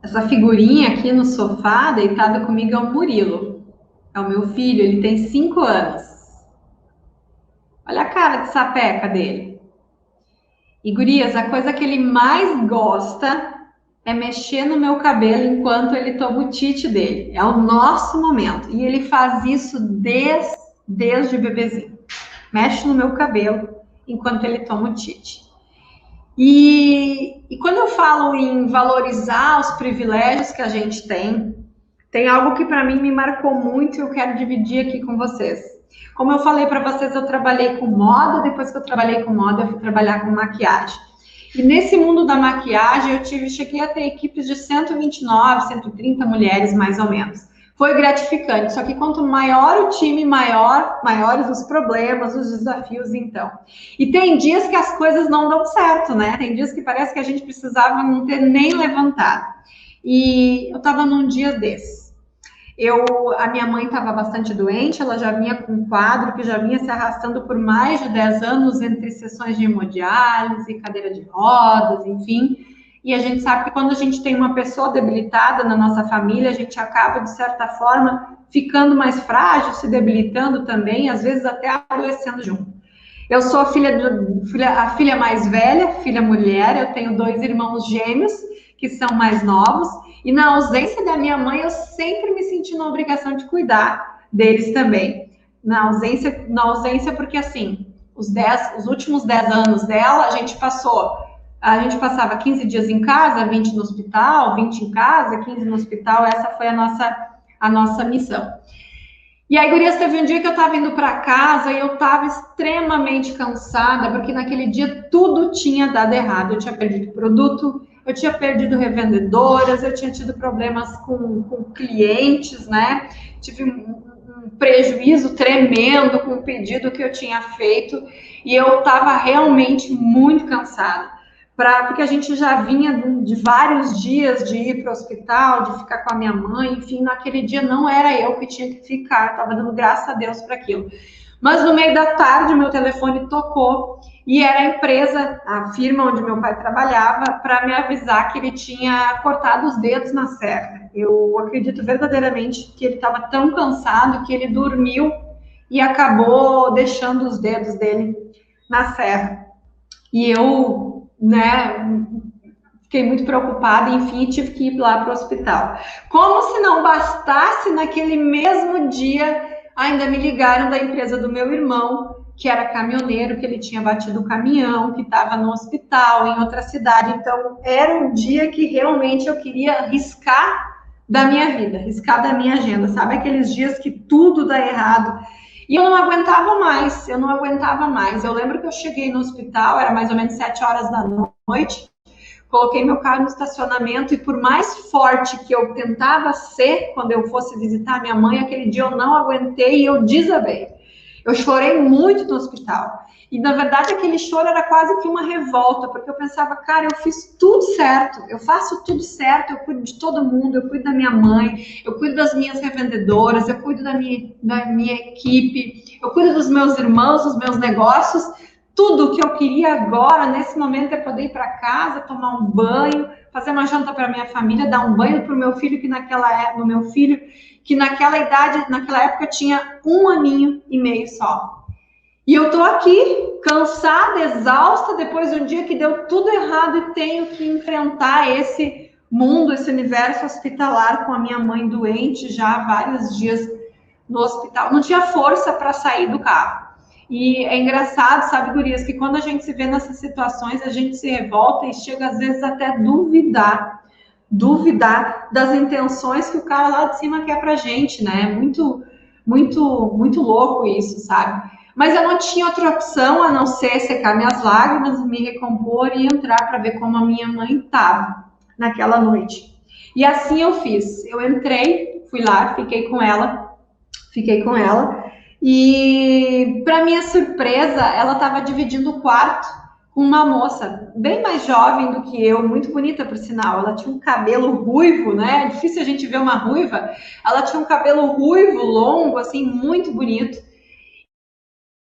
Essa figurinha aqui no sofá, deitada comigo, é o Murilo. É o meu filho, ele tem 5 anos. Olha a cara de sapeca dele. E, gurias, a coisa que ele mais gosta é mexer no meu cabelo enquanto ele toma o tite dele. É o nosso momento. E ele faz isso desde bebezinho. Mexe no meu cabelo enquanto ele toma o tite. E quando eu falo em valorizar os privilégios que a gente tem, tem algo que para mim me marcou muito e eu quero dividir aqui com vocês. Como eu falei para vocês, eu trabalhei com moda, depois que eu trabalhei com moda, eu fui trabalhar com maquiagem. E nesse mundo da maquiagem, cheguei a ter equipes de 129, 130 mulheres, mais ou menos. Foi gratificante, só que quanto maior o time, maiores os problemas, os desafios, então. E tem dias que as coisas não dão certo, né? Tem dias que parece que a gente precisava não ter nem levantado. E eu estava num dia desses. A minha mãe estava bastante doente, ela já vinha com um quadro que já vinha se arrastando por mais de 10 anos entre sessões de hemodiálise, cadeira de rodas, enfim. E a gente sabe que quando a gente tem uma pessoa debilitada na nossa família, a gente acaba, de certa forma, ficando mais frágil, se debilitando também, às vezes até adoecendo junto. Eu sou a filha mais velha, filha mulher, eu tenho 2 irmãos gêmeos, que são mais novos, e na ausência da minha mãe, eu sempre me senti na obrigação de cuidar deles também. Na ausência porque assim, os últimos 10 anos dela, a gente passava 15 dias em casa, 20 no hospital, 20 em casa, 15 no hospital, essa foi a nossa missão. E aí, gurias, teve um dia que eu estava indo para casa e eu estava extremamente cansada, porque naquele dia tudo tinha dado errado. Eu tinha perdido produto, eu tinha perdido revendedoras, eu tinha tido problemas com clientes, né? Tive um prejuízo tremendo com o pedido que eu tinha feito e eu estava realmente muito cansada. Porque a gente já vinha de vários dias de ir para o hospital, de ficar com a minha mãe, enfim, naquele dia não era eu que tinha que ficar, estava dando graças a Deus para aquilo. Mas no meio da tarde, meu telefone tocou e era a empresa, a firma onde meu pai trabalhava, para me avisar que ele tinha cortado os dedos na serra. Eu acredito verdadeiramente que ele estava tão cansado que ele dormiu e acabou deixando os dedos dele na serra. E eu, né, fiquei muito preocupada, enfim, tive que ir lá para o hospital. Como se não bastasse, naquele mesmo dia, ainda me ligaram da empresa do meu irmão, que era caminhoneiro, que ele tinha batido o caminhão, que estava no hospital, em outra cidade. Então, era um dia que realmente eu queria riscar da minha vida, riscar da minha agenda, sabe? Aqueles dias que tudo dá errado. E eu não aguentava mais, Eu lembro que eu cheguei no hospital, era mais ou menos 7 horas da noite, coloquei meu carro no estacionamento e por mais forte que eu tentava ser quando eu fosse visitar minha mãe, aquele dia eu não aguentei e eu desabei. Eu chorei muito no hospital. E, na verdade, aquele choro era quase que uma revolta, porque eu pensava, cara, eu fiz tudo certo, eu faço tudo certo, eu cuido de todo mundo, eu cuido da minha mãe, eu cuido das minhas revendedoras, eu cuido da minha equipe, eu cuido dos meus irmãos, dos meus negócios. Tudo que eu queria agora, nesse momento, é poder ir para casa, tomar um banho, fazer uma janta para minha família, dar um banho para o meu filho, que naquela idade, naquela época, tinha 1 aninho e meio só. E eu tô aqui, cansada, exausta, depois de um dia que deu tudo errado e tenho que enfrentar esse mundo, esse universo hospitalar com a minha mãe doente já há vários dias no hospital. Não tinha força para sair do carro. E é engraçado, sabe, gurias, que quando a gente se vê nessas situações, a gente se revolta e chega às vezes até a duvidar das intenções que o cara lá de cima quer pra gente, né? Muito, muito, muito louco isso, sabe? Mas eu não tinha outra opção a não ser secar minhas lágrimas, me recompor e entrar para ver como a minha mãe estava naquela noite. E assim eu fiz. Eu entrei, fui lá, fiquei com ela. E, para minha surpresa, ela estava dividindo o quarto com uma moça bem mais jovem do que eu, muito bonita, por sinal. Ela tinha um cabelo ruivo, né? É difícil a gente ver uma ruiva. Ela tinha um cabelo ruivo, longo, assim, muito bonito.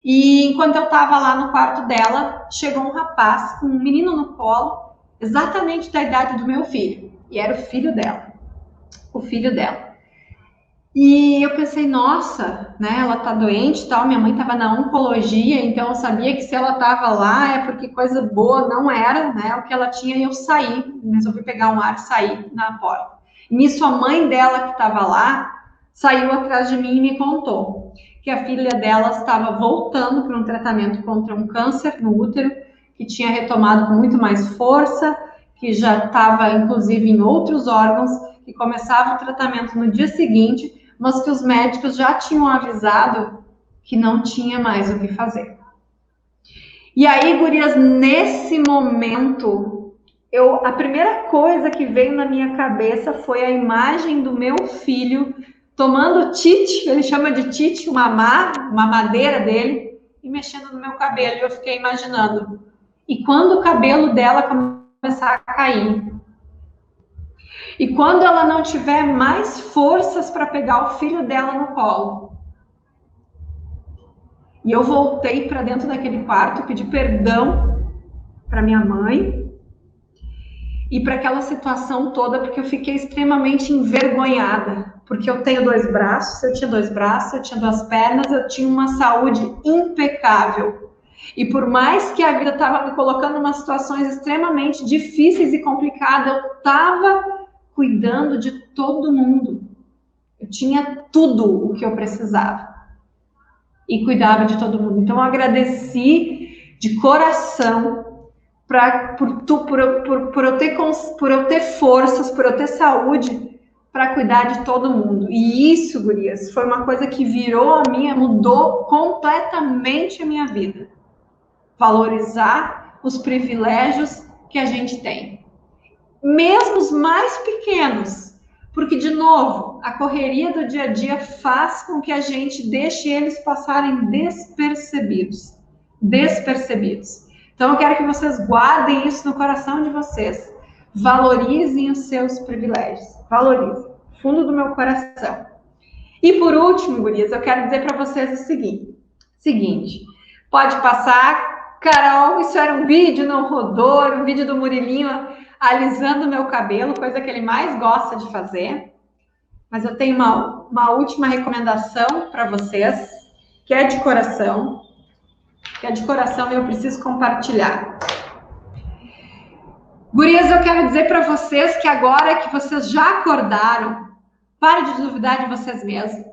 E enquanto eu estava lá no quarto dela, chegou um rapaz com um menino no colo, exatamente da idade do meu filho. E era o filho dela. E eu pensei, nossa, né, ela tá doente e tal, minha mãe tava na oncologia, então eu sabia que se ela tava lá é porque coisa boa não era, né, o que ela tinha, e eu saí, resolvi pegar um ar e sair na porta. E nisso a mãe dela que tava lá, saiu atrás de mim e me contou que a filha dela estava voltando para um tratamento contra um câncer no útero, que tinha retomado com muito mais força, que já estava, inclusive, em outros órgãos, que começava o tratamento no dia seguinte, mas que os médicos já tinham avisado que não tinha mais o que fazer. E aí, gurias, nesse momento, a primeira coisa que veio na minha cabeça foi a imagem do meu filho tomando tite, ele chama de tite, uma madeira dele, e mexendo no meu cabelo. E eu fiquei imaginando. E quando o cabelo dela começar a cair, e quando ela não tiver mais forças para pegar o filho dela no colo, e eu voltei para dentro daquele quarto, pedi perdão para minha mãe e para aquela situação toda, porque eu fiquei extremamente envergonhada, porque eu tenho 2 braços, eu tinha 2 braços, eu tinha 2 pernas, eu tinha uma saúde impecável. E por mais que a vida estava me colocando em umas situações extremamente difíceis e complicadas, eu estava cuidando de todo mundo. Eu tinha tudo o que eu precisava. E cuidava de todo mundo. Então, eu agradeci de coração por eu ter forças, por eu ter saúde para cuidar de todo mundo. E isso, gurias, foi uma coisa que mudou completamente a minha vida. Valorizar os privilégios que a gente tem. Mesmo os mais pequenos, porque, de novo, a correria do dia a dia faz com que a gente deixe eles passarem despercebidos. Despercebidos. Então, eu quero que vocês guardem isso no coração de vocês. Valorizem os seus privilégios. Valorizem. Fundo do meu coração. E, por último, gurias, eu quero dizer para vocês o seguinte. Pode passar, Carol, isso era um vídeo, não rodou, era um vídeo do Murilinho alisando o meu cabelo, coisa que ele mais gosta de fazer. Mas eu tenho uma última recomendação para vocês, que é de coração. Que é de coração e eu preciso compartilhar. Gurias, eu quero dizer para vocês que agora que vocês já acordaram, parem de duvidar de vocês mesmos.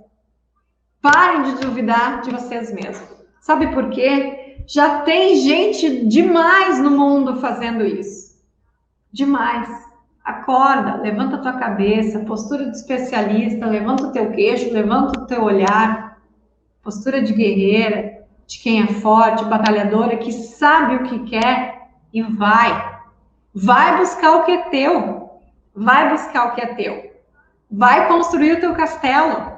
Parem de duvidar de vocês mesmos. Sabe por quê? Já tem gente demais no mundo fazendo isso. Demais. Acorda, levanta a tua cabeça, postura de especialista, levanta o teu queixo, levanta o teu olhar, postura de guerreira, de quem é forte, batalhadora, que sabe o que quer e vai. Vai buscar o que é teu. Vai buscar o que é teu. Vai construir o teu castelo.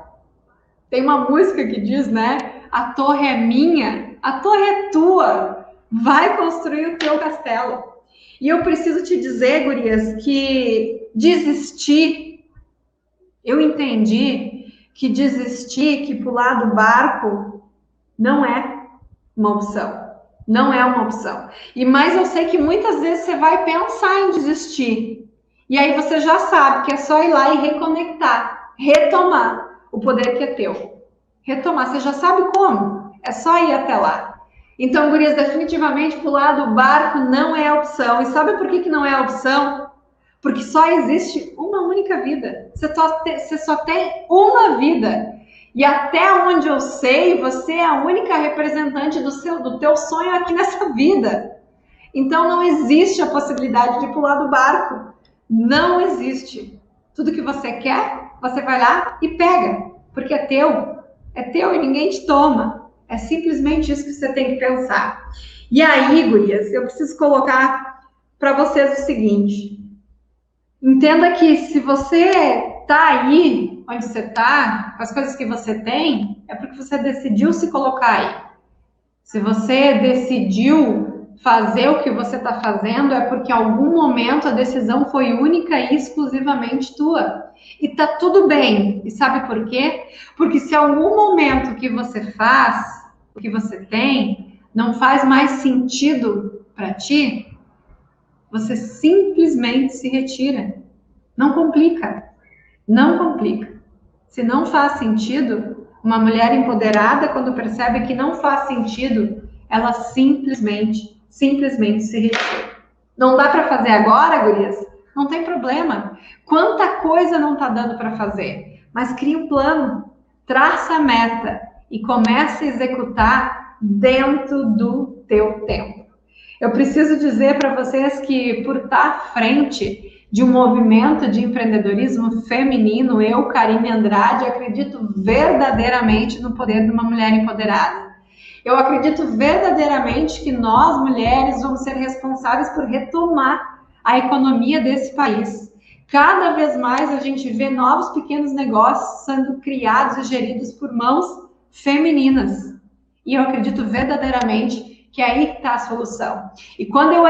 Tem uma música que diz, né? A torre é minha, a torre é tua. Vai construir o teu castelo. E eu preciso te dizer, gurias, que desistir, eu entendi que desistir, que pular do barco, não é uma opção. Não é uma opção. Mas eu sei que muitas vezes você vai pensar em desistir. E aí você já sabe que é só ir lá e reconectar, retomar o poder que é teu. Retomar, você já sabe como. É só ir até lá. Então, gurias, definitivamente pular do barco não é opção. E sabe por que não é opção? Porque só existe uma única vida. Você só tem uma vida. E até onde eu sei, você é a única representante do teu sonho aqui nessa vida. Então, não existe a possibilidade de pular do barco. Não existe. Tudo que você quer, você vai lá e pega. Porque é teu. É teu e ninguém te toma. É simplesmente isso que você tem que pensar. E aí, gurias, eu preciso colocar para vocês o seguinte. Entenda que se você está aí, onde você está, com as coisas que você tem, é porque você decidiu se colocar aí. Se você decidiu fazer o que você está fazendo, é porque em algum momento a decisão foi única e exclusivamente tua. E tá tudo bem. E sabe por quê? Porque se em algum momento o que você faz, o que você tem, não faz mais sentido para ti, você simplesmente se retira. Não complica. Não complica. Se não faz sentido, uma mulher empoderada, quando percebe que não faz sentido, ela simplesmente se retira. Não dá para fazer agora, gurias? Não tem problema. Quanta coisa não está dando para fazer? Mas cria um plano, traça a meta e comece a executar dentro do teu tempo. Eu preciso dizer para vocês que, por estar à frente de um movimento de empreendedorismo feminino, eu, Karine Andrade, acredito verdadeiramente no poder de uma mulher empoderada. Eu acredito verdadeiramente que nós, mulheres, vamos ser responsáveis por retomar a economia desse país. Cada vez mais a gente vê novos pequenos negócios sendo criados e geridos por mãos femininas. E eu acredito verdadeiramente que é aí que está a solução. E quando eu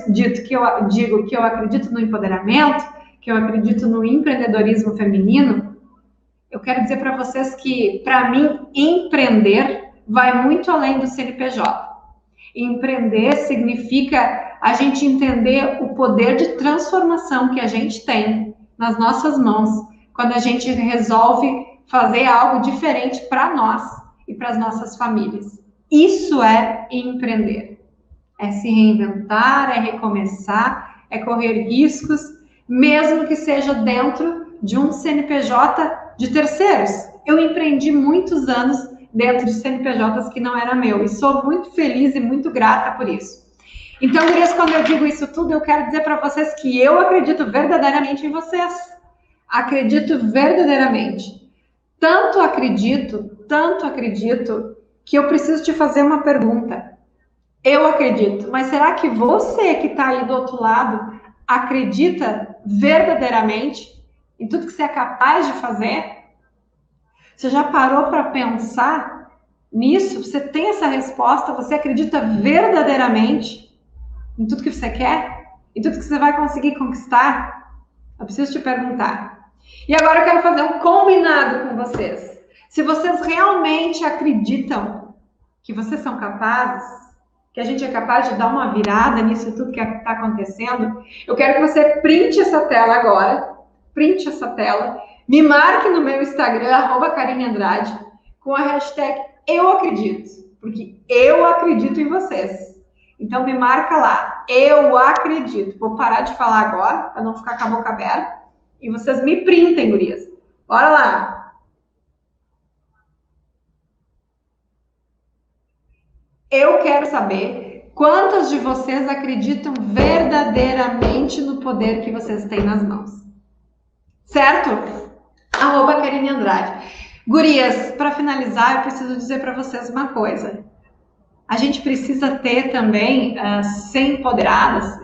digo que eu acredito no empoderamento, que eu acredito no empreendedorismo feminino, eu quero dizer para vocês que, para mim, empreender vai muito além do CNPJ. Empreender significa a gente entender o poder de transformação que a gente tem nas nossas mãos quando a gente resolve fazer algo diferente para nós e para as nossas famílias. Isso é empreender. É se reinventar, é recomeçar, é correr riscos, mesmo que seja dentro de um CNPJ de terceiros. Eu empreendi muitos anos dentro de CNPJs que não era meu e sou muito feliz e muito grata por isso. Então, gurias, quando eu digo isso tudo, eu quero dizer para vocês que eu acredito verdadeiramente em vocês. Acredito verdadeiramente. Tanto acredito, que eu preciso te fazer uma pergunta. Eu acredito, mas será que você que está aí do outro lado acredita verdadeiramente em tudo que você é capaz de fazer? Você já parou para pensar nisso? Você tem essa resposta? Você acredita verdadeiramente em tudo que você quer? Em tudo que você vai conseguir conquistar? Eu preciso te perguntar. E agora eu quero fazer um combinado com vocês. Se vocês realmente acreditam que vocês são capazes, que a gente é capaz de dar uma virada nisso tudo que está acontecendo, eu quero que você printe essa tela agora, me marque no meu Instagram, @KarineAndrade, com a hashtag Eu Acredito, porque eu acredito em vocês. Então me marca lá, eu acredito. Vou parar de falar agora, para não ficar com a boca aberta, e vocês me printem, gurias. Bora lá! Eu quero saber quantas de vocês acreditam verdadeiramente no poder que vocês têm nas mãos. Certo? @Karine Andrade. Gurias, para finalizar, eu preciso dizer para vocês uma coisa. A gente precisa ter também, ser empoderadas,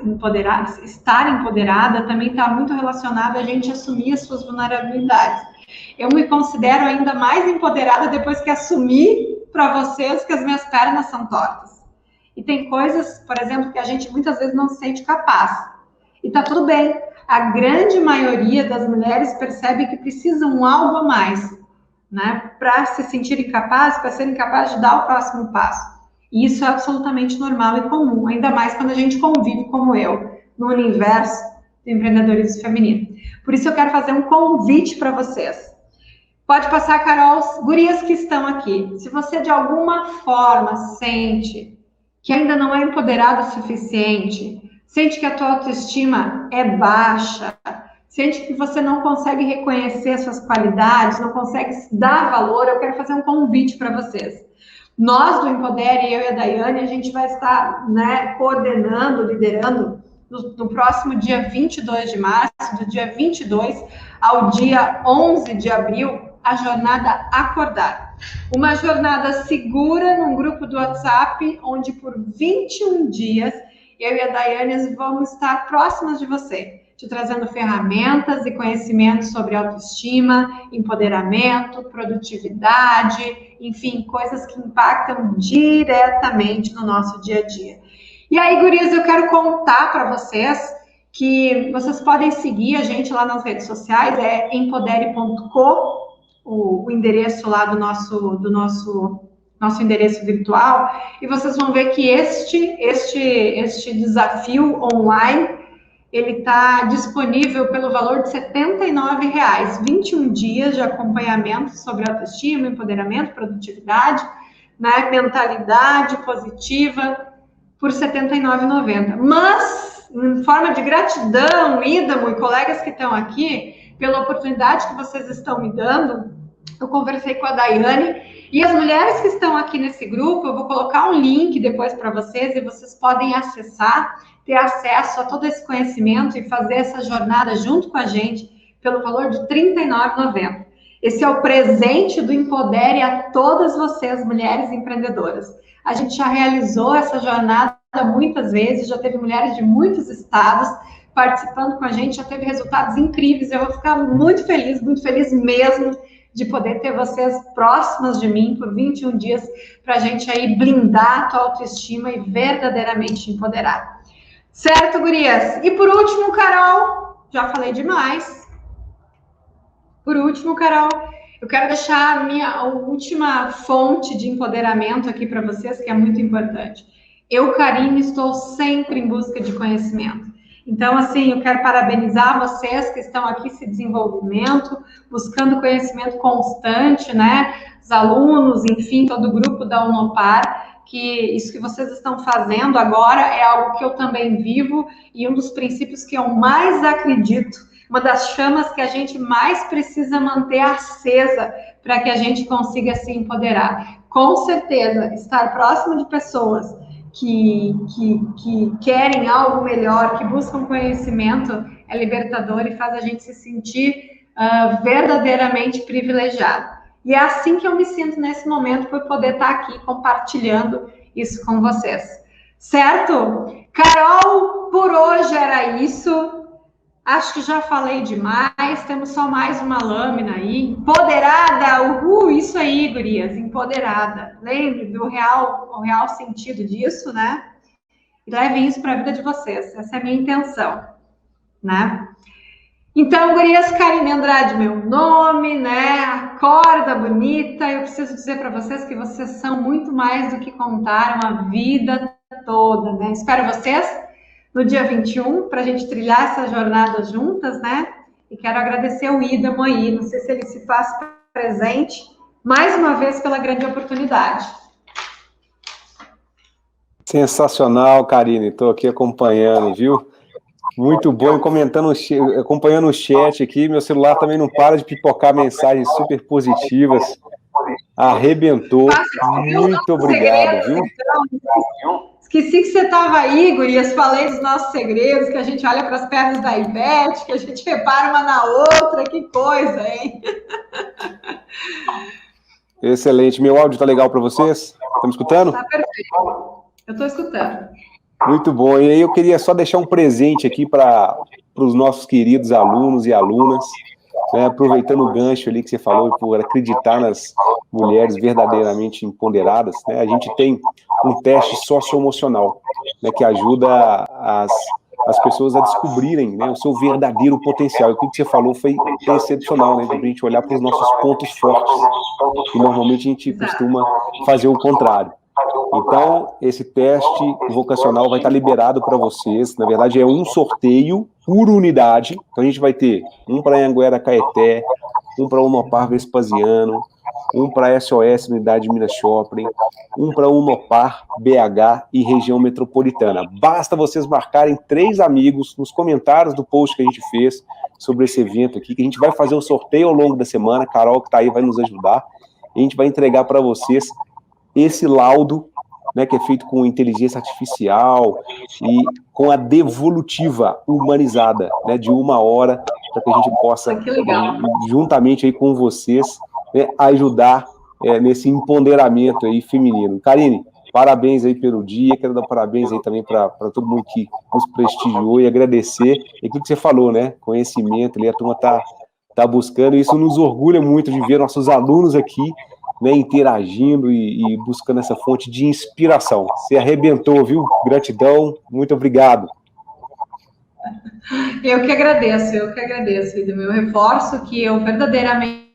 estar empoderada também está muito relacionado a gente assumir as suas vulnerabilidades. Eu me considero ainda mais empoderada depois que assumi para vocês que as minhas pernas são tortas. E tem coisas, por exemplo, que a gente muitas vezes não se sente capaz. E tá tudo bem. A grande maioria das mulheres percebe que precisam algo a mais, né? Para se sentirem capazes, para serem capazes de dar o próximo passo. E isso é absolutamente normal e comum, ainda mais quando a gente convive como eu, no universo do empreendedorismo feminino. Por isso eu quero fazer um convite para vocês. Pode passar, Carol, gurias que estão aqui. Se você de alguma forma sente que ainda não é empoderada o suficiente, sente que a tua autoestima é baixa, sente que você não consegue reconhecer suas qualidades, não consegue se dar valor, eu quero fazer um convite para vocês. Nós do Empodere, eu e a Daiane, a gente vai estar, né, coordenando, liderando no próximo dia 22 de março, do dia 22 ao dia 11 de abril, a jornada Acordar. Uma jornada segura num grupo do WhatsApp, onde por 21 dias eu e a Daiane vamos estar próximas de você, te trazendo ferramentas e conhecimentos sobre autoestima, empoderamento, produtividade, enfim, coisas que impactam diretamente no nosso dia a dia. E aí, gurias, eu quero contar para vocês que vocês podem seguir a gente lá nas redes sociais, é empodere.co, o endereço lá do nosso endereço virtual, e vocês vão ver que este desafio online, ele está disponível pelo valor de R$ 79,00, 21 dias de acompanhamento sobre autoestima, empoderamento, produtividade, né, mentalidade positiva, por R$ 79,90. Mas, em forma de gratidão, Idamo e colegas que estão aqui, pela oportunidade que vocês estão me dando, eu conversei com a Daiane, e as mulheres que estão aqui nesse grupo, eu vou colocar um link depois para vocês, e vocês podem acessar, ter acesso a todo esse conhecimento e fazer essa jornada junto com a gente, pelo valor de R$ 39,90. Esse é o presente do Empodere a todas vocês, mulheres empreendedoras. A gente já realizou essa jornada muitas vezes, já teve mulheres de muitos estados participando com a gente, já teve resultados incríveis. Eu vou ficar muito feliz mesmo de poder ter vocês próximas de mim por 21 dias para a gente aí blindar a tua autoestima e verdadeiramente empoderar. Certo, gurias? E por último, Carol, já falei demais. Por último, Carol, eu quero deixar a minha última fonte de empoderamento aqui para vocês, que é muito importante. Eu, Karine, estou sempre em busca de conhecimento. Então, assim, eu quero parabenizar vocês que estão aqui se desenvolvimento, buscando conhecimento constante, né? Os alunos, enfim, todo o grupo da Unopar, que isso que vocês estão fazendo agora é algo que eu também vivo e um dos princípios que eu mais acredito, uma das chamas que a gente mais precisa manter acesa para que a gente consiga se empoderar. Com certeza, estar próximo de pessoas que querem algo melhor, que buscam conhecimento, é libertador e faz a gente se sentir verdadeiramente privilegiado. E é assim que eu me sinto nesse momento, por poder estar aqui compartilhando isso com vocês. Certo? Carol, por hoje era isso. Acho que já falei demais, temos só mais uma lâmina aí. Empoderada, isso aí, gurias, empoderada. Lembre do o real sentido disso, né? E levem isso para a vida de vocês. Essa é a minha intenção, né? Então, gurias, Karine Andrade, meu nome, né? Acorda bonita. Eu preciso dizer para vocês que vocês são muito mais do que contaram a vida toda, né? Espero vocês no dia 21, para a gente trilhar essa jornada juntas, né? E quero agradecer ao Idamo aí, não sei se ele se faz presente, mais uma vez pela grande oportunidade. Sensacional, Karine, estou aqui acompanhando, viu? Muito bom, acompanhando o chat aqui, meu celular também não para de pipocar mensagens super positivas, arrebentou, muito obrigado, viu? Esqueci que você estava aí, gurias, falei dos nossos segredos, que a gente olha para as pernas da Ivete, que a gente repara uma na outra, que coisa, hein? Excelente. Meu áudio tá legal para vocês? Estão me escutando? Tá perfeito. Eu estou escutando. Muito bom. E aí eu queria só deixar um presente aqui para os nossos queridos alunos e alunas, né, aproveitando o gancho ali que você falou, por acreditar nas mulheres verdadeiramente empoderadas, né, a gente tem um teste socioemocional, né, que ajuda as pessoas a descobrirem, né, o seu verdadeiro potencial. E o que você falou foi excepcional, né, de a gente olhar para os nossos pontos fortes, e normalmente a gente costuma fazer o contrário. Então, esse teste vocacional vai estar liberado para vocês. Na verdade, é um sorteio por unidade. Então, a gente vai ter um para Anhanguera Caeté, um para Unopar Vespasiano, um para SOS Unidade Minas Shopping, um para Unopar BH e região metropolitana. Basta vocês marcarem 3 amigos nos comentários do post que a gente fez sobre esse evento aqui, que a gente vai fazer o sorteio ao longo da semana. A Carol, que está aí, vai nos ajudar. A gente vai entregar para vocês esse laudo, né, que é feito com inteligência artificial e com a devolutiva humanizada, né, de 1 hora, para que a gente possa, juntamente aí com vocês, né, ajudar nesse empoderamento aí feminino. Karine, parabéns aí pelo dia, quero dar parabéns aí também para todo mundo que nos prestigiou e agradecer. E aquilo que você falou, né, conhecimento ali, a turma tá buscando, e isso nos orgulha muito de ver nossos alunos aqui, né, interagindo e buscando essa fonte de inspiração. Você arrebentou, viu? Gratidão, muito obrigado. Eu que agradeço, Idamo. Eu reforço que eu verdadeiramente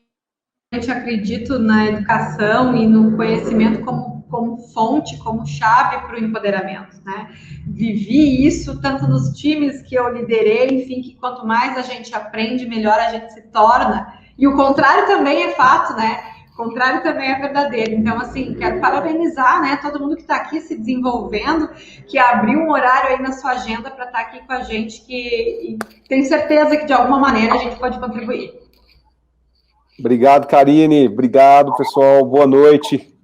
acredito na educação e no conhecimento como fonte, como chave para o empoderamento, né? Vivi isso tanto nos times que eu liderei, enfim, que quanto mais a gente aprende, melhor a gente se torna. E o contrário também é fato, né? O contrário também é verdadeiro. Então, assim, quero parabenizar, né, todo mundo que está aqui se desenvolvendo, que abriu um horário aí na sua agenda para estar aqui com a gente, que tenho certeza que de alguma maneira a gente pode contribuir. Obrigado, Karine. Obrigado, pessoal. Boa noite.